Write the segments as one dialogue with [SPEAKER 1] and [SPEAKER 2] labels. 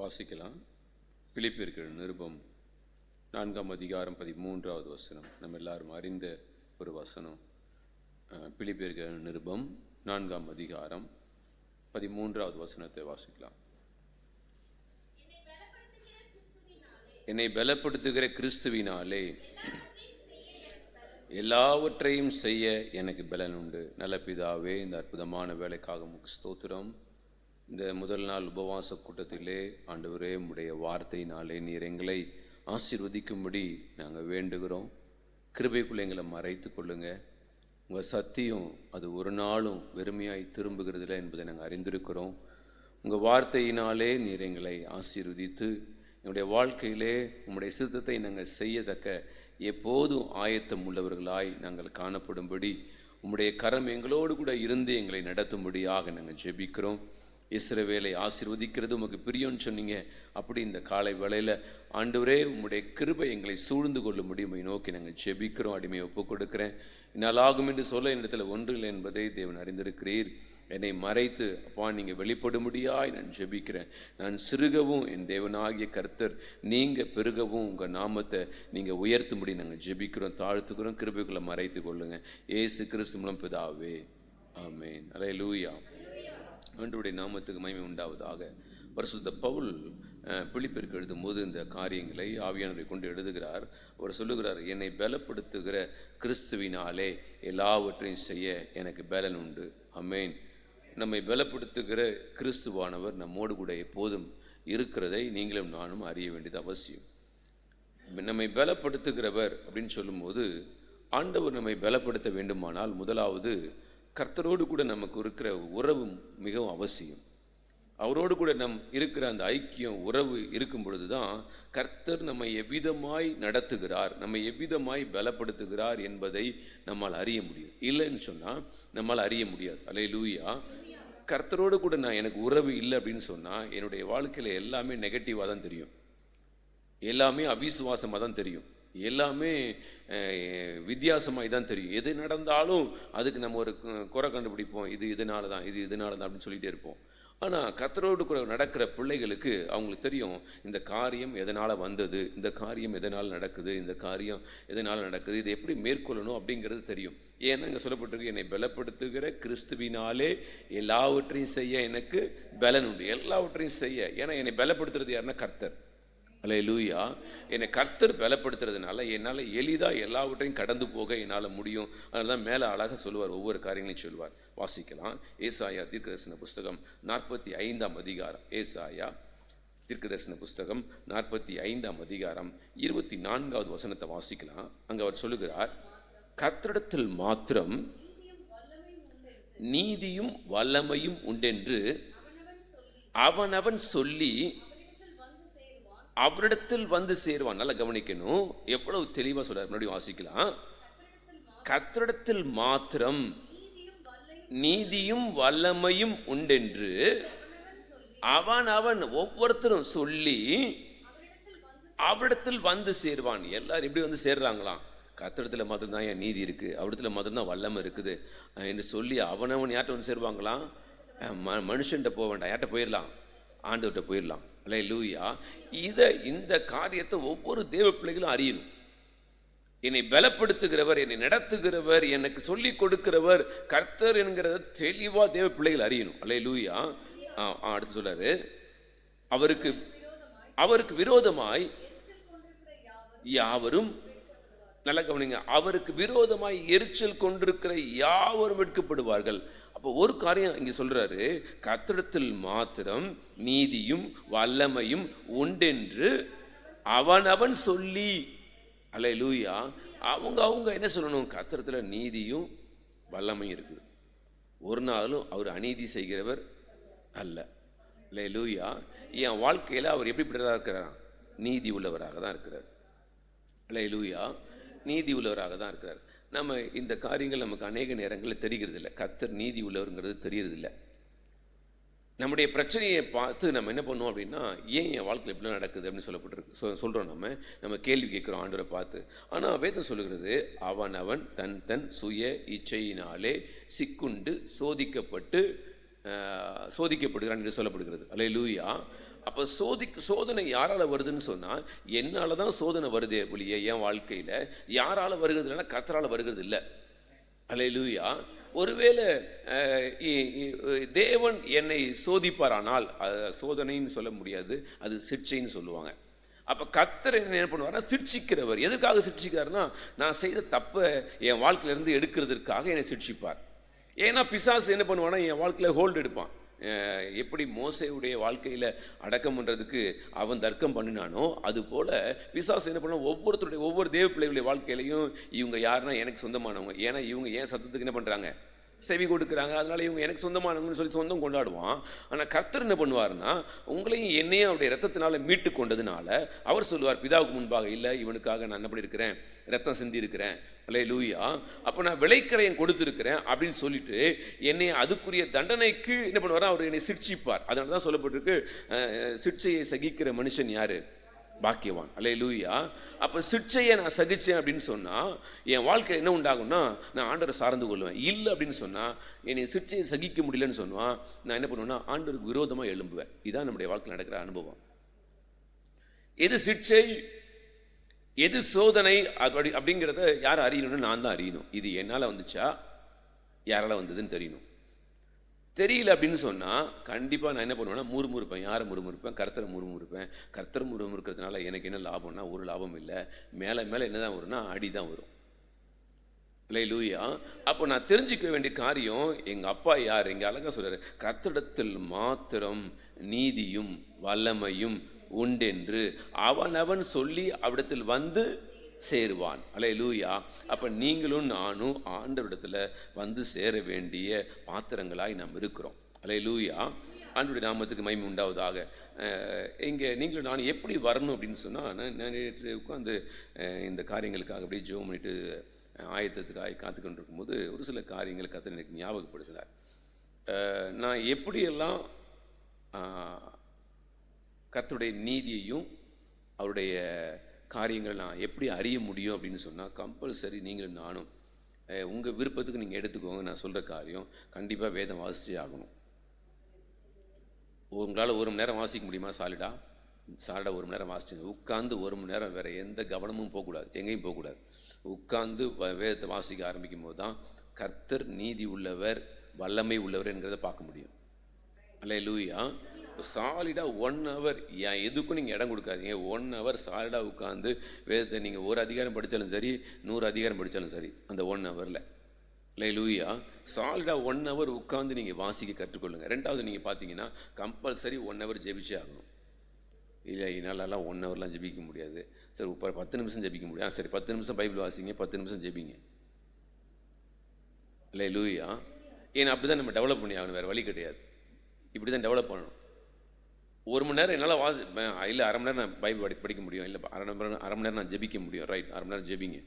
[SPEAKER 1] வாசிக்கலாம். பிலிப்பியர்கள் நிருபம் 4ஆம் அதிகாரம் 13வது வசனம். நம்ம எல்லாரும் அறிந்த ஒரு வசனம். பிலிப்பியர்கள் நிருபம் 4ஆம் அதிகாரம் 13வது வசனத்தை வாசிக்கலாம். என்னை பலப்படுத்துகிற கிறிஸ்துவினாலே எல்லாவற்றையும் செய்ய எனக்கு பலன் உண்டு. நல்ல பிதாவே, இந்த அற்புதமான வேலைக்காக உமக்கு ஸ்தோத்திரம். இந்த முதல் நாள் உபவாச கூட்டத்திலே ஆண்டவரே, உம்முடைய வார்த்தையினாலே நீர் எங்களை ஆசீர்வதிக்கும்படி நாங்கள் வேண்டுகிறோம். கிருபைக்குள்ளே எங்களை மறைத்து கொள்ளுங்க. உங்கள் சத்தியம் அது ஒரு நாளும் வெறுமையாய் திரும்புகிறதில்லை என்பதை நாங்கள் அறிந்திருக்கிறோம். உங்கள் வார்த்தையினாலே நீர் எங்களை ஆசீர்வதித்து என்னுடைய வாழ்க்கையிலே உம்முடைய சித்தத்தை நாங்கள் செய்யத்தக்க எப்போதும் ஆயத்தம் உள்ளவர்களாய் நாங்கள் காணப்படும்படி உம்முடைய கரம் எங்களோடு கூட இருந்து எங்களை நடத்தும்படியாக நாங்கள் ஜெபிக்கிறோம். இஸ்ரவேலை ஆசீர்வதிக்கிறது உமக்கு பிரியம்னு சொன்னீங்க. அப்படி இந்த காலை வேளையில் ஆண்டவரே, உம்முடைய கிருபை எங்களை சூழ்ந்து கொள்ள முடியுமை நோக்கி நாங்கள் ஜெபிக்கிறோம். அடிமையை ஒப்புக் கொடுக்கிறேன். என்னால் ஆகும் என்று சொல்ல என்னிடத்தில் ஒன்றில்லை என்பதை தேவன் அறிந்திருக்கிறீர். என்னை மறைத்து அப்பா நீங்கள் வெளிப்படும்படியாய் நான் ஜெபிக்கிறேன். நான் சிறுகவும் என் தேவனாகிய கர்த்தர் நீங்கள் பெருகவும் உங்கள் நாமத்தை நீங்கள் உயர்த்தும்படி நாங்கள் ஜெபிக்கிறோம், தாழ்த்துக்கிறோம். கிருபைக்குள்ளே மறைத்து கொள்ளுங்க. இயேசு கிறிஸ்து மூலம் பிதாவே, ஆமென். அல்லேலூயா. ஆண்டவருடைய நாமத்துக்கு மகிமை உண்டாவதாக. பரிசுத்த பவுல் பிலிப்பியருக்கு எழுதும்போது இந்த காரியங்களை ஆவியானவரை கொண்டு எழுதுகிறார். அவர் சொல்லுகிறார், என்னை பலப்படுத்துகிற கிறிஸ்துவினாலே எல்லாவற்றையும் செய்ய எனக்கு பலன் உண்டு. ஆமென். நம்மை பலப்படுத்துகிற கிறிஸ்துவானவர் நம்மோடு கூட எப்போதும் இருக்கிறதை நீங்களும் நானும் அறிய வேண்டியது அவசியம். நம்மை பலப்படுத்துகிறவர் அப்படின்னு சொல்லும்போது, ஆண்டவர் நம்மை பலப்படுத்த வேண்டுமானால் முதலாவது கர்த்தரோடு கூட நமக்கு இருக்கிற உறவு மிகவும் அவசியம். அவரோடு கூட நம் இருக்கிற அந்த ஐக்கியம், உறவு இருக்கும் பொழுது தான் கர்த்தர் நம்மை எவ்விதமாய் நடத்துகிறார், நம்மை எவ்விதமாய் பலப்படுத்துகிறார் என்பதை நம்மால் அறிய முடியும். இல்லைன்னு சொன்னால் நம்மால் அறிய முடியாது. அல்லேலூயா. கர்த்தரோடு கூட எனக்கு உறவு இல்லை அப்படின்னு சொன்னால் என்னுடைய வாழ்க்கையில் எல்லாமே நெகட்டிவாக தான் தெரியும், எல்லாமே அவிசுவாசமாக தான் தெரியும், எல்லாமே வித்தியாசமாக தான் தெரியும். எது நடந்தாலும் அதுக்கு நம்ம ஒரு குறை கண்டுபிடிப்போம். இது இதனால தான், இது இதனால தான் அப்படின்னு சொல்லிகிட்டே இருப்போம். ஆனால் கர்த்தரோடு கூட நடக்கிற பிள்ளைகளுக்கு அவங்களுக்கு தெரியும், இந்த காரியம் எதனால் வந்தது, இந்த காரியம் எதனால் நடக்குது, இந்த காரியம் எதனால் நடக்குது, இதை எப்படி மேற்கொள்ளணும் அப்படிங்கிறது தெரியும். ஏன்னா இங்கே சொல்லப்பட்டிருக்கு, என்னை பலப்படுத்துகிற கிறிஸ்துவினாலே எல்லாவற்றையும் செய்ய எனக்கு பலன் உண்டு. எல்லாவற்றையும் செய்ய, ஏன்னா என்னை பலப்படுத்துறது யாருன்னா கர்த்தர். அல்லேலூயா. என்னை கர்த்தர் பலப்படுத்துறதுனால என்னால் எளிதாக எல்லாவற்றையும் கடந்து போக என்னால் முடியும். அதனால தான் மேலே அழகாக சொல்லுவார், ஒவ்வொரு காரியங்களையும் சொல்லுவார். வாசிக்கலாம். ஏசாயா தீர்க்கதரிசன புஸ்தகம் 45ஆம் அதிகாரம். ஏசாயா தீர்க்கதரிசன புஸ்தகம் 45ஆம் அதிகாரம் 24வது வசனத்தை வாசிக்கலாம். அங்கே அவர் சொல்லுகிறார், கர்த்தரிடத்தில் மாத்திரம் நீதியும் வல்லமையும் உண்டென்று அவனவன் சொல்லி அவரிடத்தில் வந்து சேருவான். நல்லா கவனிக்கணும், எவ்வளவு தெளிவா சொல்றார். மறுபடியும் வாசிக்கலாம். கர்த்தரிடத்தில் மாத்திரம் நீதியும் வல்லமையும் உண்டென்று அவன் ஒவ்வொருத்தரும் சொல்லி அவரிடத்தில் வந்து சேருவான். எல்லாரும் எப்படி வந்து சேர்றாங்களாம்? கர்த்தரிடத்துல மாத்திரம் தான் என் நீதி இருக்கு, அவரிடத்துல மாத்திரம் தான் வல்லமை இருக்குது என்று சொல்லி அவனவன் யார்கிட்ட வந்து சேருவாங்களாம்? மனுஷன்கிட்ட போக வேண்டாம், யார்கிட்ட போயிடலாம்? ஆண்டவர்கிட்ட போயிடலாம். அல்லேலூயா. இந்த காரியத்தை ஒவ்வொரு தேவ பிள்ளைகளும் அறியணும். என்னை பலப்படுத்துகிறவர், என்னை நடத்துகிறவர், எனக்கு சொல்லிக் கொடுக்கிறவர் கர்த்தர் என்கிறத தெளிவா தேவ பிள்ளைகள் அறியணும். அல்லேலூயா. அடுத்து சொல்றாரு, அவருக்கு விரோதமாய் யாவரும், நல்ல கவனிங்க, அவருக்கு விரோதமாய் எரிச்சல் கொண்டிருக்கிற யாவரும் வெட்கப்படுவார்கள். அப்போ ஒரு காரியம் இங்கே சொல்றாரு, கர்த்தரிடத்தில் மாத்திரம் நீதியும் வல்லமையும் உண்டென்று அவனவன் சொல்லி. அல்லேலூயா. அவங்க என்ன சொல்லணும்? கர்த்தரிடத்துல நீதியும் வல்லமையும் இருக்குது. ஒரு நாளும் அவர் அநீதி செய்கிறவர் அல்ல. அல்லேலூயா. என் வாழ்க்கையில் அவர் எப்படிப்பட்டதாக இருக்கிறார்? நீதி உள்ளவராக தான் இருக்கிறார். அல்லேலூயா. நீதி உள்ளவராக தான் இருக்கிறார். நம்ம இந்த காரியங்கள் நமக்கு அநேக நேரங்களில் தெரிகிறது இல்லை. கர்த்தர் நீதி உள்ளவருங்கிறது தெரியறதில்லை. நம்முடைய பிரச்சனையை பார்த்து நம்ம என்ன பண்ணுவோம் அப்படின்னா, ஏன் என் வாழ்க்கையில் எப்படிலாம் நடக்குது அப்படின்னு சொல்லப்பட்டிருக்கு சொல்கிறோம். நம்ம கேள்வி கேட்குறோம் ஆண்டவரை பார்த்து. ஆனால் வேதம் சொல்லுகிறது, அவன் தன் சுய இச்சையினாலே சிக்குண்டு சோதிக்கப்படுகிறான் என்று சொல்லப்படுகிறது. அல்லேலூயா. அப்போ சோதனை யாரால வருதுன்னு சொன்னால், என்னால் தான் சோதனை வருதே ஒழிய என் வாழ்க்கையில் யாரால வருகிறது இல்லைன்னா கர்த்தரால் வருகிறது இல்லை. அல்லேலூயா. ஒருவேளை தேவன் என்னை சோதிப்பாரானால், சோதனைன்னு சொல்ல முடியாது, அது சிட்சைன்னு சொல்லுவாங்க. அப்போ கர்த்தர் என்ன பண்ணுவார்னா சிட்சிக்கிறவர். எதுக்காக சிட்சிக்கிறாருன்னா, நான் செய்த தப்பை என் வாழ்க்கையிலேருந்து எடுக்கிறதுக்காக என்னை சிட்சிப்பார். ஏன்னா பிசாசு என்ன பண்ணுவான்னா என் வாழ்க்கையில் ஹோல்டு எடுப்பான். எப்படி மோசேயுடைய வாழ்க்கையில் அடக்கம் பண்ணுறதுக்கு அவன் தர்க்கம் பண்ணினானோ, அதுபோல் பிசாசு என்ன பண்ணுவான் ஒவ்வொருத்தருடைய ஒவ்வொரு தேவ பிள்ளைகளுடைய வாழ்க்கையிலையும், இவங்க யாருன்னா எனக்கு சொந்தமானவங்க, ஏன்னா இவங்க ஏன் சத்தத்துக்கு என்ன பண்ணுறாங்க, செவி கொடுக்குறாங்க, அதனால இவங்க எனக்கு சொந்தமானவங்கன்னு சொல்லி சொந்தம் கொண்டாடுவான். ஆனால் கர்த்தர் என்ன பண்ணுவார்னா, உங்களையும் என்னையும் அவருடைய ரத்தத்தினால மீட்டு கொண்டதுனால அவர் சொல்லுவார் பிதாவுக்கு முன்பாக, இல்லை இவனுக்காக நான் என்ன பண்ணியிருக்கிறேன், ரத்தம் சிந்தி இருக்கிறேன், அல்லேலூயா, அப்போ நான் விளைக்கரையும் கொடுத்துருக்கிறேன் அப்படின்னு சொல்லிட்டு என்னை அதுக்குரிய தண்டனைக்கு என்ன பண்ணுவார், அவர் என்னை சிட்சிப்பார். அதனால தான் சொல்லப்பட்டிருக்கு, சிட்சையை சகிக்கிற மனுஷன் யாரு, பாக்கியவான். அல்லேலூயா. அப்போ சிட்சையை நான் சகிச்சேன் அப்படின்னு சொன்னால் என் வாழ்க்கையில் என்ன உண்டாகும்னா, நான் ஆண்டவரை சார்ந்து கொள்வேன். இல்லை அப்படின்னு சொன்னால், என்னை சிட்சையை சகிக்க முடியலன்னு சொன்னால் நான் என்ன பண்ணுவேன்னா ஆண்டவருக்கு விரோதமாக எழும்புவேன். இதுதான் நம்முடைய வாழ்க்கையில் நடக்கிற அனுபவம். எது சிட்சை எது சோதனை அப்படிங்கிறத யார் அறியணும்னு நான் தான் அறியணும். இது என்னால் வந்துச்சா யாரால வந்ததுன்னு தெரியணும். தெரியல அப்படின்னு சொன்னால் கண்டிப்பாக நான் என்ன பண்ணுவேன்னா முறுமுறுப்பேன். யாரை முறுமுறுப்பேன், கர்த்தரை முறுமுறுப்பேன். கர்த்தரை முறுமுறுக்கிறதுனால எனக்கு என்ன லாபம்னா ஒரு லாபம் இல்லை. மேலே மேலே என்ன தான் வரும்னா அடி தான் வரும். அல்லேலூயா. அப்போ நான் தெரிஞ்சிக்க வேண்டிய காரியம், எங்கள் அப்பா யார், எங்கள் அழகாக சொல்கிறார், கர்த்தரிடத்தில் மாத்திரம் நீதியும் வல்லமையும் உண்டென்று அவனவன் சொல்லி அவிடத்தில் வந்து சேருவான். அல்லேலூயா. அப்போ நீங்களும் நானும் ஆண்டவரிடத்தில் வந்து சேர வேண்டிய பாத்திரங்களாய் நாம் இருக்கிறோம். அல்லேலூயா. ஆண்டவருடைய நாமத்துக்கு மகிமை உண்டாவதாக. இங்கே நீங்களும் நான் எப்படி வரணும் அப்படின்னு சொன்னால், நான் நேற்று உட்காந்து இந்த காரியங்களுக்காக அப்படியே ஜெபம் பண்ணிட்டு ஆயத்தத்துக்காக காத்துக்கொண்டு இருக்கும்போது ஒரு சில காரியங்களை கர்த்தர் எனக்கு ஞாபகப்படுத்தினார். நான் எப்படியெல்லாம் கர்த்தருடைய நீதியையும் அவருடைய காரியங்களை நான் எப்படி அறிய முடியும் அப்படின்னு சொன்னால், கம்பல்சரி நீங்களும் நானும் உங்கள் விருப்பத்துக்கு நீங்கள் எடுத்துக்கோங்க. நான் சொல்கிற காரியம் கண்டிப்பாக வேதம் வாசிச்சே ஆகணும். உங்களால் 1 மணி நேரம் வாசிக்க முடியுமா? சாலிடாக 1 மணி நேரம் வாசிச்சுங்க. உட்காந்து 1 மணி நேரம் வேறு எந்த கவனமும் போகக்கூடாது, எங்கேயும் போகக்கூடாது. உட்காந்து வேதத்தை வாசிக்க ஆரம்பிக்கும் போது தான் கர்த்தர் நீதி உள்ளவர் வல்லமை உள்ளவர் என்கிறத பார்க்க முடியும். அல்லேலூயா. சாலிடாக 1 hour எதுக்கும் நீங்கள் இடம் கொடுக்காதீங்க. 1 hour சாலிடாக உட்காந்து வேதத்தை நீங்கள் 1 அதிகாரம் படித்தாலும் சரி, 100 அதிகாரம் படித்தாலும் சரி, அந்த 1 hourல அல்லேலூயா சாலிடாக 1 hour உட்காந்து நீங்கள் வாசிக்க கற்றுக்கொள்ளுங்கள். ரெண்டாவது நீங்கள் பார்த்தீங்கன்னா கம்பல்சரி 1 hour ஜெபிச்சே ஆகணும். இல்லை என்னாலலாம் 1 hourலாம் ஜெபிக்க முடியாது. சரி, இப்போ 10 நிமிஷம் ஜெபிக்க முடியும். சரி, 10 நிமிஷம் பைபிள் வாசிங்க, 10 நிமிஷம் ஜெபிங்க. அல்லேலூயா. ஏன்னா அப்படி தான் நம்ம டெவலப் பண்ணி ஆகணும், வேறு வழி கிடையாது. இப்படி தான் டெவலப் பண்ணணும். 1 மணி நேரம் என்னால் இல்லை 1/2 மணி நேரம் நான் பைபிள் படிக்க முடியும், இல்லை 1/2 மணி நேரம் நான் ஜெபிக்க முடியும். ரைட், 1/2 மணி நேரம் ஜெபிங்க.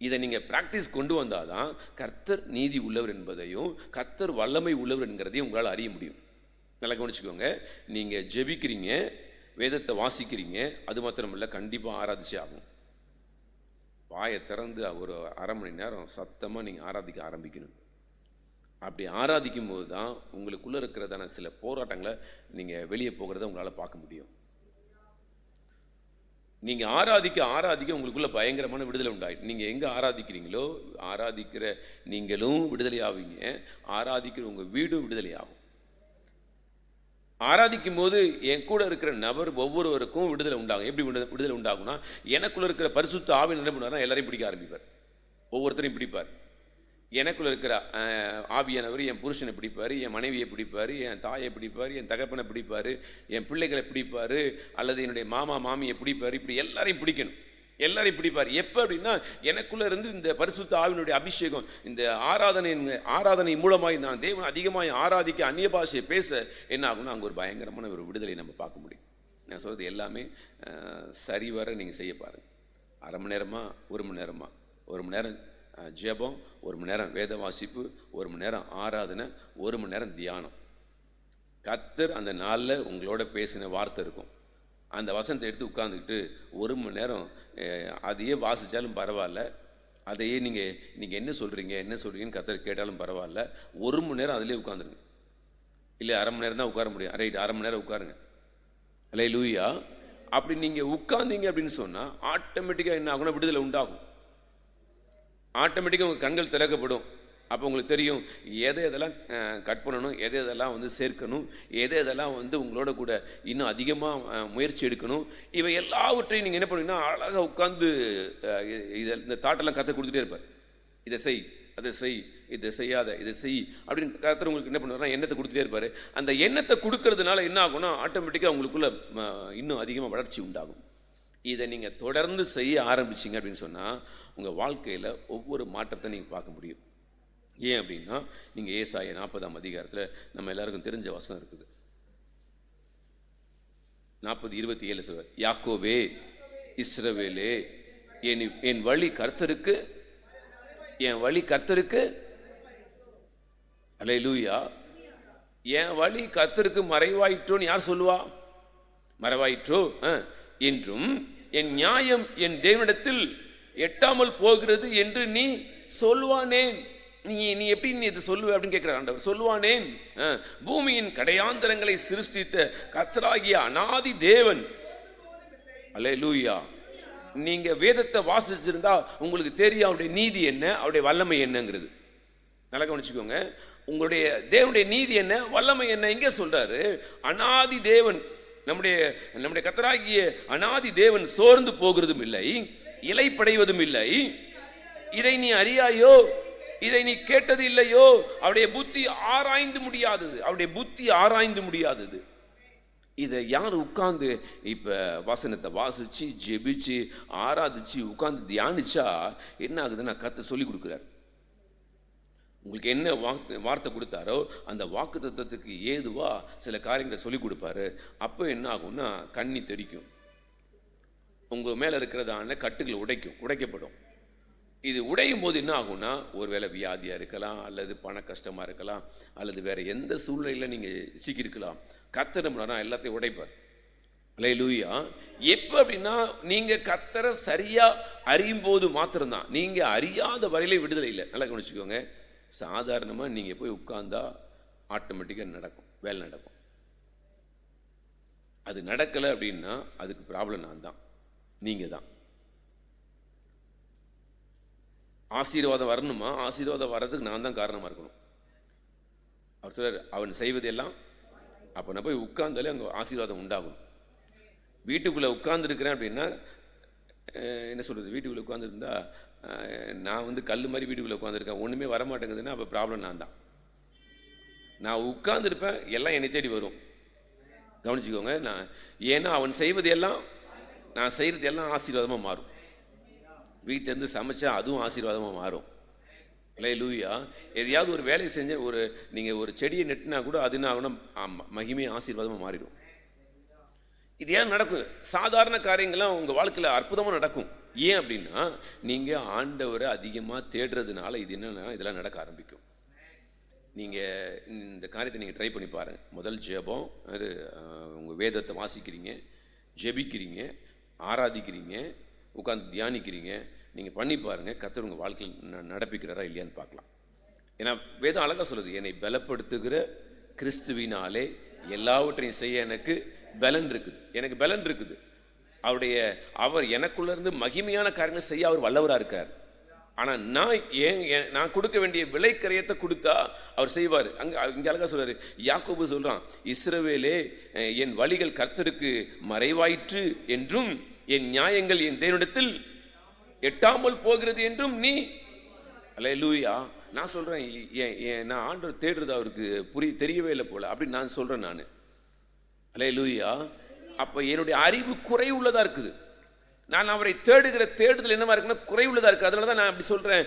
[SPEAKER 1] இதை நீங்கள் ப்ராக்டிஸ் கொண்டு வந்தால் தான் கர்த்தர் நீதி உள்ளவர் என்பதையும் கர்த்தர் வல்லமை உள்ளவர் என்கிறதையும் உங்களால் அறிய முடியும். நல்லா கவனிச்சுக்கோங்க. நீங்கள் ஜெபிக்கிறீங்க, வேதத்தை வாசிக்கிறீங்க, அது மாத்திரமில்லை கண்டிப்பாக ஆராதிச்சே ஆகும். வாயை திறந்து ஒரு 1/2 மணி நேரம் சத்தமாக நீங்கள் ஆராதிக்க ஆரம்பிக்கணும். அப்படி ஆராதிக்கும் போது தான் உங்களுக்குள்ளே இருக்கிறதான சில போராட்டங்களை நீங்கள் வெளியே போகிறத உங்களால் பார்க்க முடியும். நீங்கள் ஆராதிக்க உங்களுக்குள்ள பயங்கரமான விடுதலை உண்டாயிடும். நீங்கள் எங்கே ஆராதிக்கிறீங்களோ ஆராதிக்கிற நீங்களும் விடுதலை ஆவீங்க, ஆராதிக்கிற உங்கள் வீடும் விடுதலை ஆகும். ஆராதிக்கும் போது என் கூட இருக்கிற நபர் ஒவ்வொருவருக்கும் விடுதலை உண்டாகும். எப்படி விடுதலை உண்டாகும்னா, எனக்குள்ள இருக்கிற பரிசுத்த ஆவியின் என்ன பண்ணுவார்னா எல்லாரையும் பிடிக்க ஆரம்பிப்பார், ஒவ்வொருத்தரையும் பிடிப்பார். எனக்குள்ள இருக்கிற ஆவியானவர் என் புருஷனை பிடிப்பார், என் மனைவியை பிடிப்பார், என் தாயை பிடிப்பார், என் தகப்பனை பிடிப்பார், என் பிள்ளைகளை பிடிப்பார், அல்லது என்னுடைய மாமா மாமியை பிடிப்பார். இப்படி எல்லாரையும் பிடிக்கணும், எல்லாரையும் பிடிப்பார். எப்போ அப்படின்னா, எனக்குள்ளே இருந்து இந்த பரிசுத்த ஆவியினுடைய அபிஷேகம், இந்த ஆராதனை மூலமாக நான் தேவனை அதிகமாக ஆராதிக்க அந்நிய பாஷையை பேச என்ன ஆகும்னா அங்கே ஒரு பயங்கரமான ஒரு விடுதலை நம்ம பார்க்க முடியும். நான் சொல்கிறது எல்லாமே சரிவர நீங்கள் செய்ய பாருங்கள். 1/2 மணி நேரமா, 1 மணி நேரமா, 1 மணி நேரம் ஜெபம், 1 மணி நேரம் வேத வாசிப்பு, 1 மணி நேரம் ஆராதனை, 1 மணி நேரம் தியானம். கர்த்தர் அந்த நாளில் உங்களோட பேசின வார்த்தை இருக்கும். அந்த வசனத்தை எடுத்து உட்காந்துக்கிட்டு 1 மணி நேரம் அதையே வாசித்தாலும் பரவாயில்ல, அதையே நீங்கள் என்ன சொல்கிறீங்கன்னு கர்த்தர் கேட்டாலும் பரவாயில்ல, 1 மணி நேரம் அதிலே உட்காந்துருங்க. இல்லை 1/2 மணி நேரம் தான் உட்கார முடியும். ரைட், 1/2 மணி நேரம் உட்காருங்க. அல்லேலூயா. அப்படி நீங்க உட்கார்ந்தீங்க அப்படின்னு சொன்னா ஆட்டோமேட்டிக்கா என்ன ஆகும்னா விடுதலை உண்டாகும். ஆட்டோமேட்டிக்காக உங்கள் கண்கள் திறக்கப்படும். அப்போ உங்களுக்கு தெரியும் எதை எதெல்லாம் கட் பண்ணணும், எதை எதெல்லாம் வந்து சேர்க்கணும், எதை எதெல்லாம் வந்து உங்களோட கூட இன்னும் அதிகமாக முயற்சி எடுக்கணும். இவை எல்லாவற்றையும் நீங்கள் என்ன பண்ணுவீங்கன்னா அழகாக உட்காந்து இந்த தாட்டெல்லாம் கற்று கொடுத்துட்டே இருப்பார். இதை செய், அதை செய், இதை செய்யாத, இதை செய் அப்படின்னு கர்த்தர் உங்களுக்கு என்ன பண்ணுவார்னா எண்ணத்தை கொடுத்துட்டே இருப்பார். அந்த எண்ணத்தை கொடுக்கறதுனால என்ன ஆகும்னா ஆட்டோமேட்டிக்காக உங்களுக்குள்ள இன்னும் அதிகமாக வளர்ச்சி உண்டாகும். இதை நீங்கள் தொடர்ந்து செய்ய ஆரம்பிச்சிங்க அப்படின்னு சொன்னால் உங்கள் வாழ்க்கையில் ஒவ்வொரு மாற்றத்தை நீங்கள் பார்க்க முடியும். ஏன் அப்படின்னா நீங்கள் ஏசாயா 40ஆம் அதிகாரத்தில் நம்ம எல்லாருக்கும் தெரிஞ்ச வசனம் இருக்குது. 40:27 சொல்வார், யாக்கோபே இஸ்ரவேலே என் வழி கர்த்தருக்கு, என் வழி கர்த்தருக்கு, அல்லேலூயா, என் வழி கர்த்தருக்கு மறைவாயிற்றோன்னு யார் சொல்லுவா? மறைவாயிற்றோ என்றும் என் நியாயம் என் தேவனிடத்தில் எட்டாமல் போகிறது என்று நீ சொல்லுவானேன். நீ எப்படி நீ இது சொல்லுவ அப்படின்னு கேட்கிற ஆண்டவர். சொல்லுவானேன், பூமியின் கடையாந்தரங்களை சிருஷ்டித்த கர்த்தராகிய அநாதி தேவன். அல்லேலூயா. நீங்க வேதத்தை வாசிச்சிருந்தா உங்களுக்கு தெரியும் அவருடைய நீதி என்ன, அவருடைய வல்லமை என்னங்கிறது. நல்லா கவனிச்சுக்கோங்க. உங்களுடைய தேவனுடைய நீதி என்ன, வல்லமை என்ன இங்கே சொல்றாரு. அநாதி தேவன், நம்முடைய கர்த்தராகிய அநாதி தேவன் சோர்ந்து போகிறதும் இல்லை, இலைப்படைவதும் இல்லை. இதை நீ அறியாயோ, இதை நீ கேட்டது இல்லையோ? அவருடைய புத்தி ஆராய்ந்து முடியாதது, அவருடைய புத்தி ஆராய்ந்து முடியாதது. இதை யார் உட்கார்ந்து இப்ப வசனத்தை வாசிச்சு ஜெபிச்சு ஆராதிச்சு உட்கார்ந்து தியானிச்சா என்ன ஆகுதுன்னா கர்த்தர் சொல்லி கொடுக்குறார். உங்களுக்கு என்ன வார்த்தை கொடுத்தாரோ அந்த வாக்கு தத்துவத்துக்கு ஏதுவா சில காரியங்களை சொல்லி கொடுப்பாரு. அப்போ என்ன ஆகும்னா கண்ணி தெரிக்கும், உங்க மேல இருக்கிறதான கட்டுகள் உடைக்கப்படும். இது உடையும் போது என்ன ஆகும்னா ஒருவேளை வியாதியா இருக்கலாம், அல்லது பண கஷ்டமா இருக்கலாம், அல்லது வேற எந்த சூழ்நிலையில நீங்க சிக்கிருக்கலாம். கர்த்தர் எல்லாத்தையும் உடைப்பார். அல்லேலூயா. எப்போ அப்படின்னா நீங்க கர்த்தரை சரியா அறியும் போது மாத்திரம்தான். நீங்க அறியாத வரையிலே விடுதலை இல்லை. நல்லா கவனிச்சுக்கோங்க. சாதாரணமாக நீங்கள் போய் உட்கார்ந்தா ஆட்டோமேட்டிக்காக நடக்கும், வேலை நடக்கும். அது நடக்கலை அப்படின்னா அதுக்கு ப்ராப்ளம் நான் தான், நீங்கள் தான். ஆசீர்வாதம் வரணுமா? ஆசீர்வாதம் வர்றதுக்கு நான் தான் காரணமாக இருக்கணும். அவர் சொல்றார், அவன் செய்வதெல்லாம். அப்போ நான் போய் உட்கார்ந்தாலே அங்கே ஆசீர்வாதம் உண்டாகும். வீட்டுக்குள்ளே உட்கார்ந்துருக்கிறேன் அப்படின்னா என்ன சொல்கிறது, வீட்டுக்குள்ளே உட்காந்துருந்தா நான் வந்து கல் மாதிரி வீட்டுக்குள்ளே உட்காந்துருக்கேன், ஒன்றுமே வரமாட்டேங்குதுன்னா அப்போ ப்ராப்ளம் நான் தான். நான் உட்கார்ந்துருப்பேன், எல்லாம் என்னை தேடி வரும். கவனிச்சுக்கோங்க. ஏன்னா அவன் செய்வது எல்லாம், நான் செய்கிறது எல்லாம் ஆசீர்வாதமாக மாறும். வீட்டிலேருந்து சமைச்சா அதுவும் ஆசீர்வாதமாக மாறும். அல்லேலூயா. எதையாவது ஒரு வேலையை செஞ்சு நீங்கள் ஒரு செடியை நெட்டினா கூட அது என்ன ஆகணும், மகிமையை ஆசீர்வாதமாக மாறிடும். இது ஏன் நடக்கும்? சாதாரண காரியங்கள்லாம் உங்கள் வாழ்க்கையில் அற்புதமாக நடக்கும். ஏன் அப்படின்னா நீங்கள் ஆண்டவரை அதிகமாக தேடுறதுனால இது என்னன்னா இதெல்லாம் நடக்க ஆரம்பிக்கும். நீங்கள் இந்த காரியத்தை நீங்கள் ட்ரை பண்ணி பாருங்கள். முதல் ஜெபம், அது உங்கள் வேதத்தை வாசிக்கிறீங்க, ஜெபிக்கிறீங்க, ஆராதிக்கிறீங்க, உட்காந்து தியானிக்கிறீங்க. நீங்கள் பண்ணி பாருங்கள், கர்த்தர் உங்கள் வாழ்க்கையில் நடப்பிக்கிறாரா இல்லையான்னு பார்க்கலாம். ஏன்னா வேதம் அழகாக சொல்லுது, என்னை பலப்படுத்துகிற கிறிஸ்துவினாலே எல்லாவற்றையும் செய்ய எனக்கு பலன் இருக்குது. எனக்கு பலன் இருக்குது. அவர் எனக்குள்ள இருந்து மகிமையான காரியங்கள் செய்ய அவர் வல்லவராக இருக்கார். ஆனால் நான் கொடுக்க வேண்டிய விலை கரையத்தை கொடுத்தா அவர் செய்வார். இங்கே அழகா சொல்றாரு, யாக்கோபு சொல்றான், இஸ்ரவேலே என் வழிகள் கர்த்தருக்கு மறைவாயிற்று என்றும் என் நியாயங்கள் என் தேவனிடத்தில் எட்டாமல் போகிறது என்றும் நீ. அல்லேலூயா. நான் சொல்றேன், நான் ஆண்டவர் தேடுறது அவருக்கு தெரியவே இல்லை போல அப்படின்னு நான் சொல்றேன் நான். அல்லேலூயா. அப்ப என்னுடைய அறிவு குறைவுள்ளதா இருக்குது. நான் அவரை தேடுகிற தேடுதல் என்னவா இருக்குன்னா குறைவுள்ளதா இருக்கு. அதனால தான் நான் அப்படி சொல்றேன்.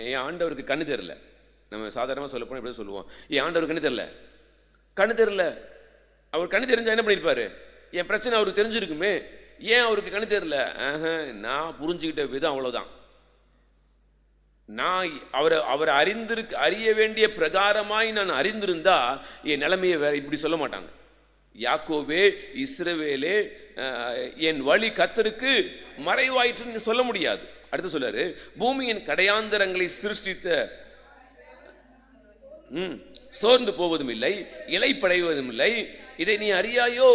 [SPEAKER 1] என் ஆண்டவருக்கு கண்ணு தெரியல. நம்ம சாதாரணமாக சொல்ல போனால் எப்படி சொல்லுவோம், என் ஆண்டவருக்கு கண்ணு தெரியல. அவர் கண்ணு தெரிஞ்சா என்ன பண்ணியிருப்பாரு? என் பிரச்சனை அவருக்கு தெரிஞ்சிருக்குமே. ஏன் அவருக்கு கண்ணு தெரியல? நான் புரிஞ்சுக்கிட்ட விதம் அவ்வளோதான். நான் அவரை அறிய வேண்டிய பிரகாரமாய் நான் அறிந்திருந்தா என் நிலைமையை வேற இப்படி சொல்ல மாட்டாங்க. யாக்கோபே இஸ்ரவேலே என் வழி கர்த்தருக்கு மறைவாயிற்று சொல்ல முடியாது. அடுத்து சொல்றாரு, பூமியின் கடையாந்தரங்களை சிருஷ்டித்த சோர்ந்து போவதும் இல்லை, இலைப்படைவதும் இல்லை, இதை நீ அறியாயோ?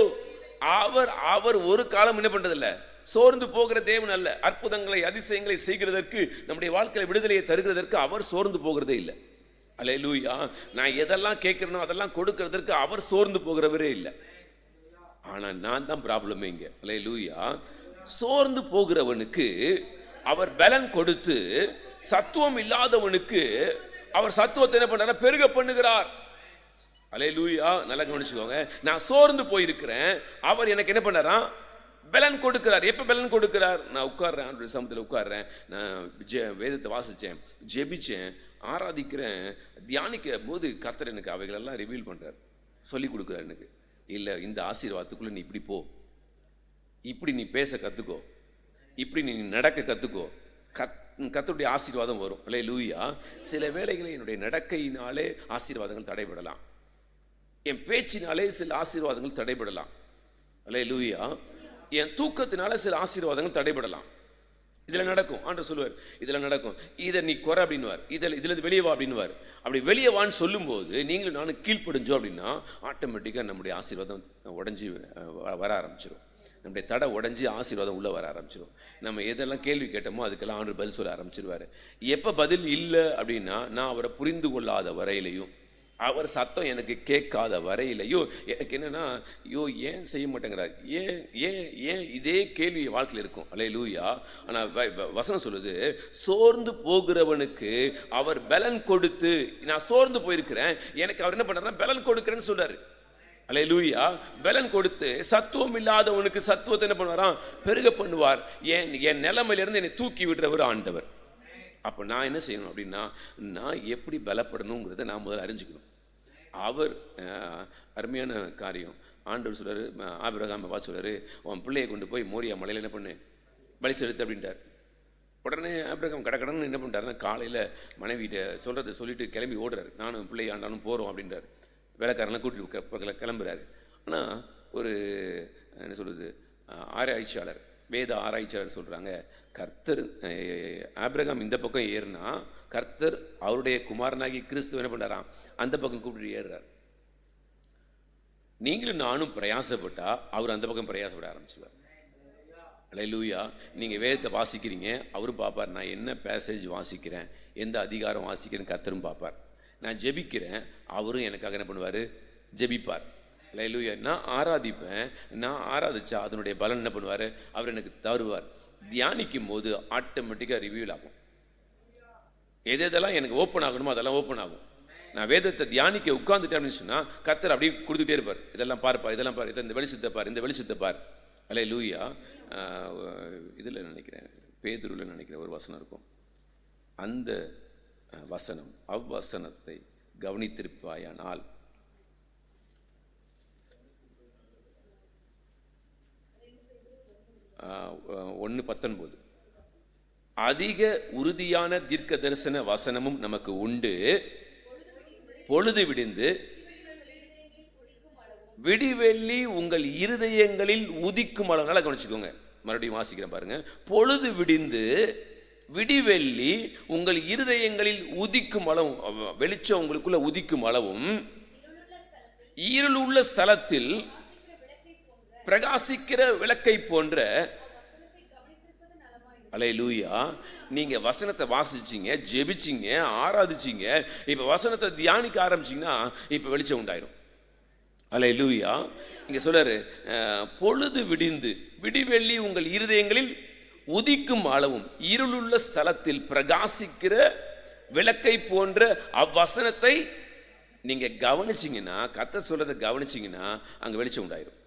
[SPEAKER 1] அவர் அவர் ஒரு காலம் என்ன பண்றதில்ல, சோர்ந்து போகிற தேவன் அல்ல. அற்புதங்களை அதிசயங்களை செய்கிறதற்கு, நம்முடைய வாழ்க்கையில விடுதலையை தருகிறதற்கு அவர் சோர்ந்து போகிறதே இல்லை. அல்லேலூயா. நான் எதெல்லாம் கேட்கிறேனோ அதெல்லாம் கொடுக்கிறதற்கு அவர் சோர்ந்து போகிறவரே இல்லை. ஆனா நான் தான் ப்ராப்ளமே இங்க. அல்லேலூயா. சோர்ந்து போகிறவனுக்கு அவர் பலன் கொடுத்து, சத்துவம் இல்லாதவனுக்கு அவர் சத்துவத்தை என்ன பண்றார், பெருக பண்ணுகிறார். அல்லேலூயா. நல்லா கவனிச்சுக்கோங்க. நான் சோர்ந்து போயிருக்கிறேன், அவர் எனக்கு என்ன பண்ணாராம், பலன் கொடுக்கிறார். எப்ப பலன் கொடுக்கிறார்? நான் உட்கார்றேன், ஆண்டவருடைய சமூகத்தில் உட்கார்றேன், நான் வேதத்தை வாசிச்சேன், ஜெபிச்சேன், ஆராதிக்கிறேன், தியானிக்க போது கர்த்தர் எனக்கு அவைகளெல்லாம் ரிவீல் பண்றார், சொல்லி கொடுக்குறார் எனக்கு. இல்லை, இந்த ஆசீர்வாதத்துக்குள்ள நீ இப்படி போ, இப்படி நீ பேச கற்றுக்கோ, இப்படி நீ நடக்க கற்றுக்கோ, கர்த்தருடைய ஆசீர்வாதம் வரும். அல்லேலூயா. சில வேளைகளில் என்னுடைய நடக்கையினாலே ஆசீர்வாதங்கள் தடைபடலாம், என் பேச்சினாலே சில ஆசீர்வாதங்கள் தடைபடலாம். அல்லேலூயா. என் தூக்கத்தினால சில ஆசீர்வாதங்கள் தடைபடலாம். இதில் நடக்கும். ஆண்டவர் சொல்லுவார், இதில் நடக்கும், இதை நீ குறை அப்படின்னுவார், இதில் வெளியே வா அப்படின்னுவார். அப்படி வெளியே வான்னு சொல்லும்போது நீங்களும் நானும் கீழ்ப்படிஞ்சோம் அப்படின்னா ஆட்டோமேட்டிக்காக நம்முடைய ஆசீர்வாதம் உடஞ்சி வர ஆரம்பிச்சிடும். நம்முடைய தடை உடஞ்சி ஆசீர்வாதம் உள்ளே வர ஆரம்பிச்சிடும். நம்ம எதெல்லாம் கேள்வி கேட்டோமோ அதுக்கெல்லாம் ஆண்டவர் பதில் சொல்ல ஆரம்பிச்சிருவார். எப்போ பதில் இல்லை அப்படின்னா, நான் அவரை புரிந்து கொள்ளாத வரையிலையும், அவர் சத்தம் எனக்கு கேட்காத வரையிலையோ எனக்கு என்னன்னா, ஐயோ ஏன் செய்ய மாட்டேங்கிறார், ஏன் ஏன் ஏன் இதே கேள்வி வாழ்க்கையில் இருக்கும். அல்லேலூயா. ஆனால் வசனம் சொல்லுது, சோர்ந்து போகிறவனுக்கு அவர் பலன் கொடுத்து, நான் சோர்ந்து போயிருக்கிறேன், எனக்கு அவர் என்ன பண்றாருன்னா பலன் கொடுக்கிறேன்னு சொல்றாரு. அல்லேலூயா. பலன் கொடுத்து, சத்துவம் இல்லாதவனுக்கு சத்துவத்தை என்ன பண்ணுவாராம், பெருக பண்ணுவார். என் நிலைமையிலிருந்து என்னை தூக்கி விடுறவர் ஆண்டவர். அப்போ நான் என்ன செய்யணும் அப்படின்னா, நான் எப்படி பலப்படணுங்கிறத நான் முதல்ல அறிஞ்சுக்கணும். அவர் அருமையான காரியம். ஆண்டவர் சொல்றாரு, ஆபிரகாமை பார்த்து சொல்றாரு, உன் பிள்ளையை கொண்டு போய் மோரியா மலையில் என்ன பண்ணு, பலி செலுத்து அப்படின்ட்டார். உடனே ஆபிரகாம் கடக்கடன்னு என்ன பண்ணிட்டாருன்னா, காலையில் மனைவிட்ட சொல்கிறத சொல்லிட்டு கிளம்பி ஓடுறாரு. நானும் பிள்ளை ஆண்டாலும் போகிறோம் அப்படின்றார். வேலைக்காரெல்லாம் கூட்டிட்டு கிளம்புறாரு. ஆனால் ஒரு என்ன சொல்கிறது, ஆராய்ச்சியாளர், வேத ஆராய்ச்சியாளர் சொல்கிறாங்க, கர்த்தர் ஆபிரகாம் இந்த பக்கம் ஏறுனா, கர்த்தர் அவருடைய குமாரனாகி கிறிஸ்துவ என்ன பண்ணுறாராம், அந்த பக்கம் கூப்பிட்டு ஏறுறார். நீங்களும் நானும் பிரயாசப்பட்டா அவர் அந்த பக்கம் பிரயாசப்பட ஆரம்பிச்சுவார். அல்லேலூயா. நீங்கள் வேதத்தை வாசிக்கிறீங்க, அவரும் பார்ப்பார், நான் என்ன பேசேஜ் வாசிக்கிறேன், எந்த அதிகாரம் வாசிக்கிறேன்னு கர்த்தரும் பார்ப்பார். நான் ஜெபிக்கிறேன், அவரும் எனக்காக என்ன பண்ணுவார், ஜெபிப்பார். அல்லேலூயா. நான் ஆராதிப்பேன், நான் ஆராதிச்சா அதனுடைய பலன் என்ன பண்ணுவார், அவர் எனக்கு தருவார். தியானிக்கும் போது ஆட்டோமேட்டிக்காக ரிவியூல் ஆகும். எதெல்லாம் எனக்கு ஓப்பன் ஆகணுமோ அதெல்லாம் ஓப்பன் ஆகும். நான் வேதத்தை தியானிக்க உட்கார்ந்துட்டேன் அப்படின்னு சொன்னால் கர்த்தர் அப்படியே கொடுத்துட்டே இருப்பார். இதெல்லாம் பார்ப்பா, இதெல்லாம் பார், இந்த வெளிச்சத்தை பார், இந்த வெளிச்சத்தை பார். அல்லேலூயா. இதில் நினைக்கிறேன், பேதுருவில் நினைக்கிறேன் ஒரு வசனம் இருக்கும். அந்த வசனம், அவ்வசனத்தை கவனித்திருப்பாயானால், 1:19, அதிக உறுதியான தீர்க்க தரிசன வசனமும் நமக்கு உண்டு, பொழுது விடிந்து விடிவெள்ளி உங்கள் இருதயங்களில் உதிக்கும் அளவு. நல்லா கவனிச்சுக்கோங்க, மறுபடியும் வாசிக்கிறேன் பாருங்க. பொழுது விடிந்து விடிவெள்ளி உங்கள் இருதயங்களில் உதிக்கும் அளவும், வெளிச்சம் உங்களுக்குள்ள உதிக்கும் அளவும், இருளுள்ள ஸ்தலத்தில் பிரகாசிக்கிற விளக்கை போன்ற. அல்லேலூயா. நீங்க வசனத்தை வாசிச்சீங்க, ஜெபிச்சீங்க, ஆராதிச்சீங்க, இப்ப வசனத்தை தியானிக்க ஆரம்பிச்சீங்கன்னா இப்ப வெளிச்சம் உண்டாயிரும். அல்லேலூயா. இங்க சொல்றாரு, பொழுது விடிந்து விடிவெள்ளி உங்கள் இருதயங்களில் உதிக்கும் அளவும் இருளுள்ள ஸ்தலத்தில் பிரகாசிக்கிற விளக்கை போன்ற அவ்வசனத்தை நீங்க கவனிச்சீங்கன்னா, கர்த்தர் சொல்றதை கவனிச்சீங்கன்னா அங்க வெளிச்சம் உண்டாயிரும்.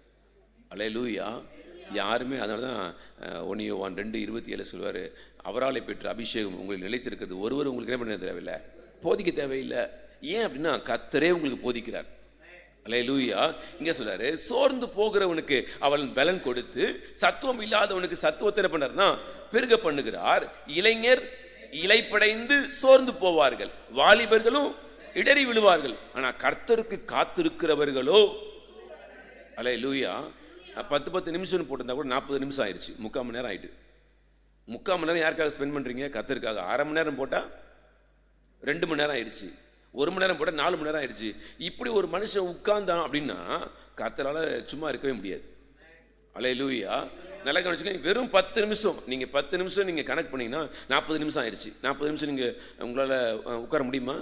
[SPEAKER 1] அல்லேலூயா. யாருமே, அதனால தான் 1 யோவான் 2:27 சொல்வார், அவராலே பெற்ற அபிஷேகம் உங்களுக்கு நிலைத்திருக்கிறது, ஒருவர் உங்களுக்கு என்ன பண்ண தேவையில்லை, போதிக்க தேவையில்லை. ஏன் அப்படின்னா கர்த்தரே உங்களுக்கு போதிக்கிறார். அல்லேலூயா. இங்கே சொல்றாரு, சோர்ந்து போகிறவனுக்கு அவன் பலன் கொடுத்து, சத்துவம் இல்லாதவனுக்கு சத்துவத்தை என்ன பண்ணார்னா பெருக பண்ணுகிறார். இளைஞர் இலைப்படைந்து சோர்ந்து போவார்கள், வாலிபர்களும் இடறி விழுவார்கள், ஆனா கர்த்தருக்கு காத்திருக்கிறவர்களோ. அல்லேலூயா. 10 நிமிஷம் போட்டிருந்தா கூட 40 நிமிஷம் ஆயிடுச்சு, 3/4 மணி நேரம் ஆயிட்டு. 3/4 மணி நேரம் யாருக்காக ஸ்பெண்ட் பண்றீங்க, கர்த்தருக்காக. 1/2 மணி நேரம் போட்டா 2 மணி நேரம் ஆயிடுச்சு. 1 மணி நேரம் போட 4 மணி நேரம் ஆயிடுச்சு. இப்படி ஒரு மனுஷன் உட்கார்ந்தான் அப்படின்னா கர்த்தரால சும்மா இருக்கவே முடியாது. அல்லேலூயா. நல்லா கவனிச்சுக்கோங்க. வெறும் 10 நிமிஷம், நீங்கள் 10 நிமிஷம் நீங்கள் கணக்கு பண்ணீங்கன்னா 40 நிமிஷம் ஆயிடுச்சு. 40 நிமிஷம் நீங்கள் உங்களால் உட்கார முடியுமா?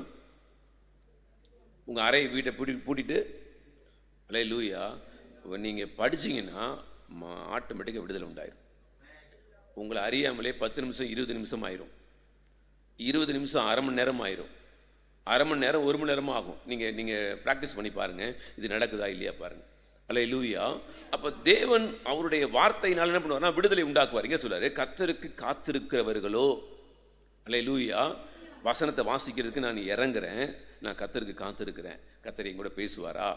[SPEAKER 1] உங்கள் அறை வீட்டை பூட்டிட்டு அல்லேலூயா நீங்கள் படிச்சிங்கன்னா ஆட்டோமேட்டிக்காக விடுதலை உண்டாயிரும். உங்களை அறியாமலே 10 நிமிஷம் 20 நிமிஷம் ஆயிரும். 20 நிமிஷம் அரை மணி நேரம் ஆயிரும். அரை மணி நேரம் 1 மணி நேரமும் ஆகும். நீங்கள் ப்ராக்டிஸ் பண்ணி பாருங்கள், இது நடக்குதா இல்லையா பாருங்கள். அல்லேலூயா. அப்போ தேவன் அவருடைய வார்த்தையினால் என்ன பண்ணுவார்னா விடுதலை உண்டாக்குவார். இங்கே சொல்றாரு, கர்த்தருக்கு காத்திருக்கிறவர்களோ. அல்லேலூயா. வசனத்தை வாசிக்கிறதுக்கு நான் இறங்குறேன், நான் கர்த்தருக்கு காத்திருக்கிறேன். கர்த்தர் என் கூட பேசுவாரா,